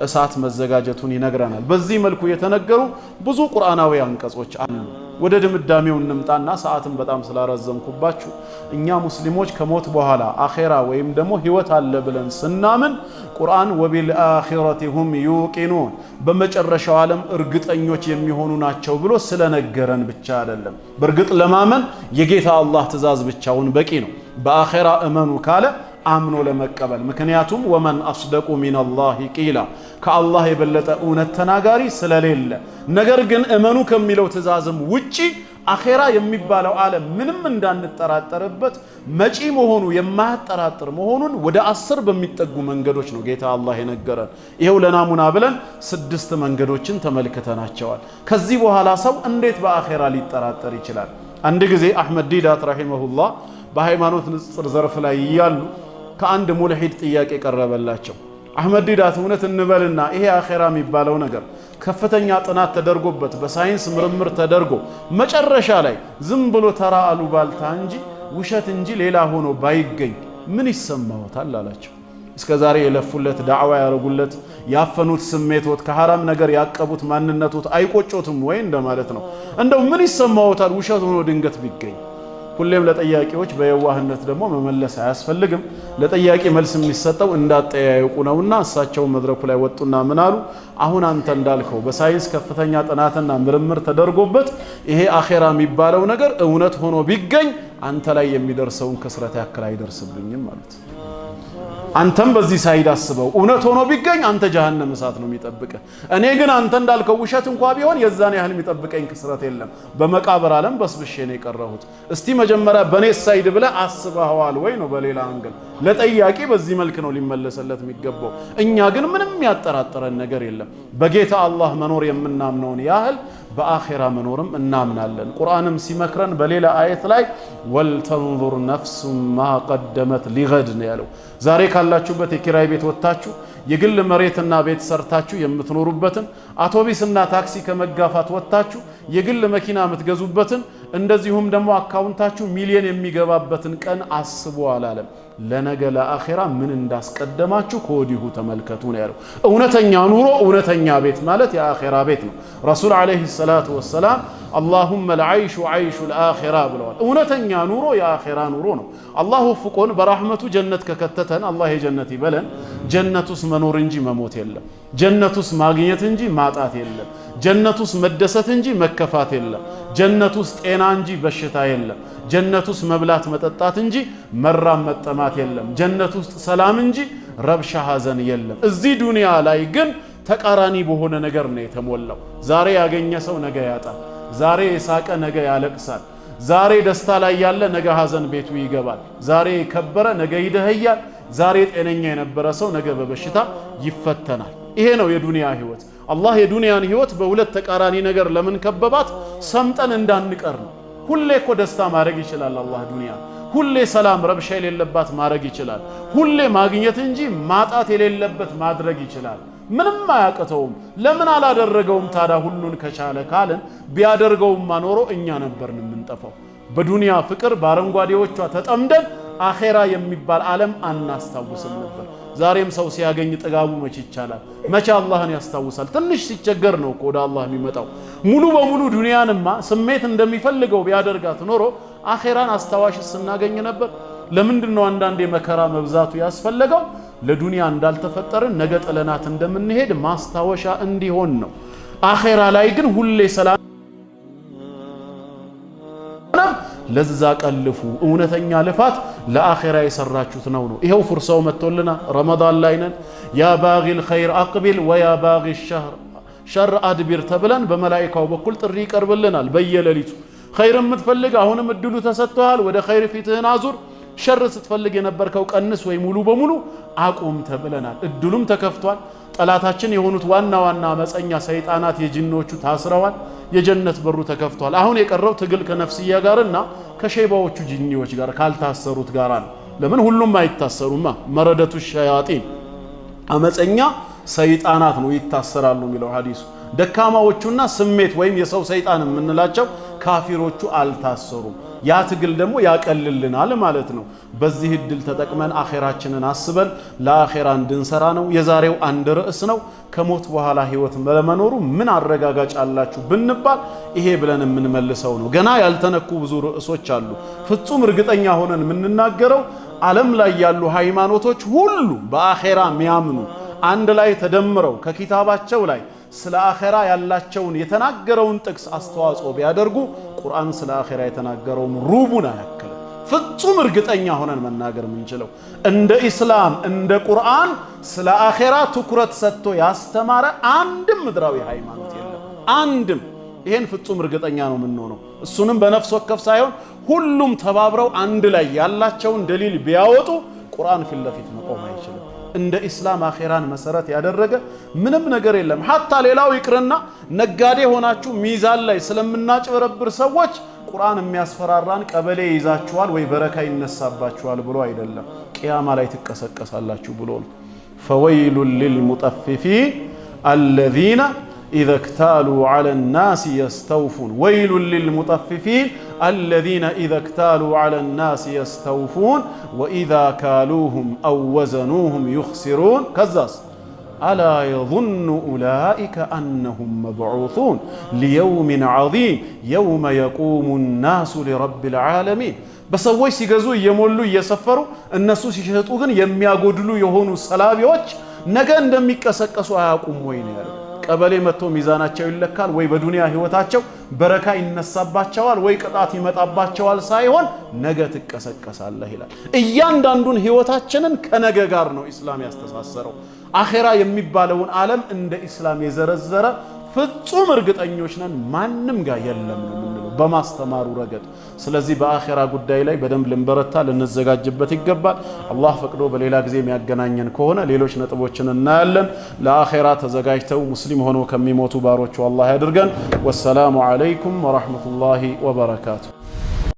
እሳት መዘጋጀቱን ይነግረናል። በዚህ መልኩ የተነገሩ ብዙ ቁርአናዊ አንቀጾች አሉ። ወደ ድምዳሜው እንምጣና ሰዓትን በጣም ስላረዘምኩባችሁ እኛ ሙስሊሞች ከሞት በኋላ አኼራ ወይም ደግሞ ህይወት አለ ብለን ስናምን ቁርአን ወቢልአኺረቲ ሁም ዩቂኑን በመጨረሻው ዓለም እርግጠኞች የሚሆኑ ናቸው ብሎ ስለነገረን ብቻ አይደለም። በእርግጥ ለማመን የጌታ አላህ ትእዛዝ ብቻውን በቂ ነው። በአኼራ እመኑ ካለ አምኖ ለመቀበል። ምክንያቱም ወመን አስደቁ ሚነላሂ ቂላ ከአላህ የበለጠ እውነት ተናጋሪ ስለሌለ። ነገር ግን እመኑ ከሚለው ትእዛዝም ውጪ አኼራ የሚባለው ዓለም ምንም እንዳንጠራጠርበት መጪ መሆኑ የማያጠራጥር መሆኑን ወደ 10 በሚጠጉ መንገዶች ነው ጌታ አላህ የነገረን። ይሄው ለናሙና ብለን 6 መንገዶችን ተመልክተናቸዋል። ከዚህ በኋላ ሰው እንዴት በአኼራ ሊጠራጠር ይችላል? አንድ ጊዜ አህመድ ዲዳት ረሂመሁላህ በሃይማኖት ንጽጽር ዘርፍ ላይ እያሉ ከአንድ ሙልሂድ ጥያቄ ቀረበላቸው። አህመድ ዲዳት እውነት እንበልና ይሄ አኺራ የሚባለው ነገር ከፍተኛ ጥናት ተደርጎበት በሳይንስ ምርምር ተደርጎ መጨረሻ ላይ ዝም ብሎ ተራ አሉባልታ እንጂ ውሸት እንጂ ሌላ ሆኖ ባይገኝ ምን ይሰማዎታል አላቸው። እስከዛሬ የለፉለት ዳዕዋ ያረጉለት ያፈኑት ስሜቶት ከሐራም ነገር ያቀቡት ማንነቶት አይቆጮትም ወይ እንደማለት ነው። እንደው ምን ይሰማዎታል ውሸት ሆኖ ድንገት ቢገኝ? ሁሌም ለጠያቂዎች በየዋህነት ደግሞ መመለስ አያስፈልግም። ለጠያቂ መልስ የሚሰጠው እንዳጠያየቁ ነውና እሳቸው መድረኩ ላይ ወጡና ምን አሉ? አሁን አንተ እንዳልከው በሳይንስ ከፍተኛ ጥናትና ምርምር ተደርጎበት ይሄ አኺራ የሚባለው ነገር እውነት ሆኖ ቢገኝ አንተ ላይ የሚደርሰውን ክስረት ያክል አይደርስብኝም ማለት። አንተም በዚህ ሳይድ አስበው እውነት ሆኖ ቢገኝ አንተ ጀሃነም እሳት ነው የሚጠብቀህ። እኔ ግን አንተ እንዳልከው ውሸት እንኳን ቢሆን የዛን ያህል የሚጠብቀኝ ክስረት የለም። በመቃብር ዓለም በስብሼ ነው የቀረሁት። እስቲ መጀመሪያ በኔ ሳይድ ብለህ አስበዋል ወይ ነው በሌላ አንግል። ለጠያቂ በዚህ መልክ ነው ሊመለሰለት የሚገባው። እኛ ግን ምንም ያጠራጠረን ነገር የለም። በጌታ አላህ መኖር የምናምነውን ያህል በአኺራ መኖርም እናምናለን። ቁርአንም ሲመክረን በሌላ አየት ላይ ወልተንዙር ነፍሱ ማ ቀደመት ሊገድ ነው ያለው። ዛሬ ካላችሁበት የኪራይ ቤት ወጣችሁ የግል መሬትና ቤት ሰርታችሁ የምትኖሩበትን አውቶቡስና ታክሲ ከመጋፋት ወጣችሁ የግል መኪና የምትገዙበትን እንደዚሁም ደግሞ አካውንታችሁ ሚሊዮን የሚገባበትን ቀን አስቡ አላለም። ለነገ ለአኺራ ምን እንዳስቀደማችሁ ከወዲሁ ተመልከቱ ነው ያለው። እውነተኛ ኑሮ እውነተኛ ቤት ማለት የአኺራ ቤት ነው። ረሱል አለይሂ ሰላቱ ወሰላም اللهم العيش عيش الآخرة ብለዋል። እውነተኛ ኑሮ የአኺራ ኑሮ ነው። አላህ ወፍቆን በረህመቱ ጀነት ከከተተን አላህ የጀነት ይበለን። ጀነት ውስጥ መኖር እንጂ መሞት የለም። ጀነት ውስጥ ማግኘት እንጂ ማጣት የለም። ጀነት ውስጥ መደሰት እንጂ መከፋት የለም። ጀነት ውስጥ ጤና እንጂ በሽታ የለም። ጀነት ውስጥ መብላት መጠጣት እንጂ መራም መጠማት የለም። ጀነት ውስጥ ሰላም እንጂ ረብሻ ሐዘን የለም። እዚህ ዱንያ ላይ ግን ተቃራኒ በሆነ ነገር ነው የተሞላው። ዛሬ ያገኘ ሰው ነገ ያጣል። ዛሬ የሳቀ ነገ ያለቅሳል። ዛሬ ደስታ ላይ ያለ ነገ ሐዘን ቤቱ ይገባል። ዛሬ የከበረ ነገ ይደህያል። ዛሬ ጤነኛ የነበረ ሰው ነገ በበሽታ ይፈተናል። ይሄ ነው የዱንያ ህይወት። አላህ የዱንያን ህይወት በሁለት ተቃራኒ ነገር ለምን ከበባት? ሰምጠን እንዳንቀር ነው። ሁሌ እኮ ደስታ ማድረግ ይችላል አላህ ዱንያ። ሁሌ ሰላም ረብሻ የሌለባት ማድረግ ይችላል። ሁሌ ማግኘት እንጂ ማጣት የሌለበት ማድረግ ይችላል። ምንም አያቀተውም። ለምን አላደረገውም ታዲያ? ሁሉን ከቻለ ካለን ቢያደርገውም ኖሮ እኛ ነበርን የምንጠፋው። በዱንያ ፍቅር በአረንጓዴዎቿ ተጠምደን አኺራ የሚባል ዓለም አናስታውስም ነበር። ዛሬም ሰው ሲያገኝ ጥጋቡ መች ይቻላል? መቼ አላህን ያስታውሳል? ትንሽ ሲቸገር ነው እኮ ወደ አላህ የሚመጣው። ሙሉ በሙሉ ዱንያንማ ስሜት እንደሚፈልገው ቢያደርጋት ኖሮ አኺራን አስታዋሽ ስናገኝ ነበር። ለምንድነው አንዳንዴ መከራ መብዛቱ ያስፈለገው? ለዱንያ እንዳልተፈጠርን ነገ ጥለናት እንደምንሄድ ማስታወሻ እንዲሆን ነው። አኺራ ላይ ግን ሁሌ ሰላም ለዛ ቀልፉ። እውነተኛ ልፋት ለአኺራ የሰራችሁት ነው። ይሄው ፍርሳው መጥቶልና ረመዳን ላይ ነን። ያ ባጊል ኸይር አቅቢል ወያ ባጊ ሸር አድቢር ተብለን በመላእክታው በኩል ጥሪ ይቀርብልናል በየሌሊቱ። ኸይር የምትፈልግ አሁንም እድሉ ተሰጥቷል፣ ወደ ኸይር ፊትህን አዙር። ሸር ስትፈልግ የነበርከው ቀንስ ወይ ሙሉ በሙሉ አቁም ተብለናል። እድሉም ተከፍቷል። ጠላታችን የሆኑት ዋና ዋና አመፀኛ ሰይጣናት የጂኖቹ ታስረዋል። የጀነት በሩ ተከፍቷል። አሁን የቀረው ትግል ከነፍስያ ጋርና ከሸይባዎቹ ጂኒዎች ጋር ካልታሰሩት ጋር ነው። ለምን ሁሉም አይታሰሩማ? መረደቱ ሸያጢን አመፀኛ ሰይጣናት ነው ይታሰራሉ የሚለው ሐዲሱ። ደካማዎቹና ስሜት ወይም የሰው ሰይጣን የምንላቸው ካፊሮቹ አልታሰሩም። ያ ትግል ደግሞ ያቀልልናል ማለት ነው። በዚህ እድል ተጠቅመን አኺራችንን አስበን ለአኺራ እንድንሰራ ነው። የዛሬው አንድ ርዕስ ነው። ከሞት በኋላ ህይወት ለመኖሩ ምን አረጋጋጭ አላችሁ ብንባል ይሄ ብለን የምንመልሰው ነው። ገና ያልተነኩ ብዙ ርዕሶች አሉ። ፍጹም እርግጠኛ ሆነን የምንናገረው ዓለም ላይ ያሉ ሃይማኖቶች ሁሉ በአኺራ የሚያምኑ አንድ ላይ ተደምረው ከኪታባቸው ላይ ስለ አኺራ ያላቸውን የተናገረውን ጥቅስ አስተዋጽኦ ቢያደርጉ ቁርአን ስለ አኺራ የተናገረውን ሩቡን አያክልም። ፍጹም እርግጠኛ ሆነን መናገር የምንችለው እንደ ኢስላም እንደ ቁርአን ስለ አኺራ ትኩረት ሰጥቶ ያስተማረ አንድም ምድራዊ ሃይማኖት የለም። አንድም። ይሄን ፍጹም እርግጠኛ ነው የምንሆነው። እሱንም በነፍስ ወከፍ ሳይሆን ሁሉም ተባብረው አንድ ላይ ያላቸውን ደሊል ቢያወጡ ቁርአን ፊት ለፊት መቆም አይችልም። እንደ ኢስላም አኺራን መሰረት ያደረገ ምንም ነገር የለም። ሐታ ሌላው ይቅርና ነጋዴ ሆናችሁ ሚዛን ላይ ስለምናጭበረብር ሰዎች ቁርአን የሚያስፈራራን ቀበሌ ይዛችኋል ወይ በረካ ይነሳባችኋል ብሎ አይደለም፣ ቂያማ ላይ ትቀሰቀሳላችሁ ብሎ ነው። فويل للمطففين الذين إذا اكتالوا على الناس يستوفون ويل للمطففين الذين إذا اكتالوا على الناس يستوفون وإذا كالوهم أو وزنوهم يخسرون كزاس ألا يظن أولئك أنهم مبعوثون ليوم عظيم يوم يقوم الناس لرب العالمين በሰዎች ሲገዙ እየሞሉ እየሰፈሩ እነሱ ሲሸጡ ግን የሚያጎድሉ የሆኑ ሰላቢዎች ነገ እንደሚቀሰቀሱ አያውቁም ወይ ነው ያለው። ቀበሌ መጥቶ ሚዛናቸው ይለካል ወይ በዱንያ ህይወታቸው በረካ ይነሳባቸዋል ወይ ቅጣት ይመጣባቸዋል ሳይሆን ነገ ትቀሰቀሳለህ ይላል። እያንዳንዱን ህይወታችንን ከነገ ጋር ነው ኢስላም ያስተሳሰረው። አኺራ የሚባለውን ዓለም እንደ ኢስላም የዘረዘረ ፍጹም እርግጠኞች ነን ማንም ጋር የለም ነው የምንለው በማስተማሩ ረገድ። ስለዚህ በአኺራ ጉዳይ ላይ በደንብ ልንበረታ ልንዘጋጅበት ይገባል። አላህ ፈቅዶ በሌላ ጊዜ የሚያገናኘን ከሆነ ሌሎች ነጥቦችን እናያለን። ለአኺራ ተዘጋጅተው ሙስሊም ሆነው ከሚሞቱ ባሮቹ አላህ ያድርገን። ወሰላሙ አለይኩም ወራህመቱላሂ ወበረካቱ።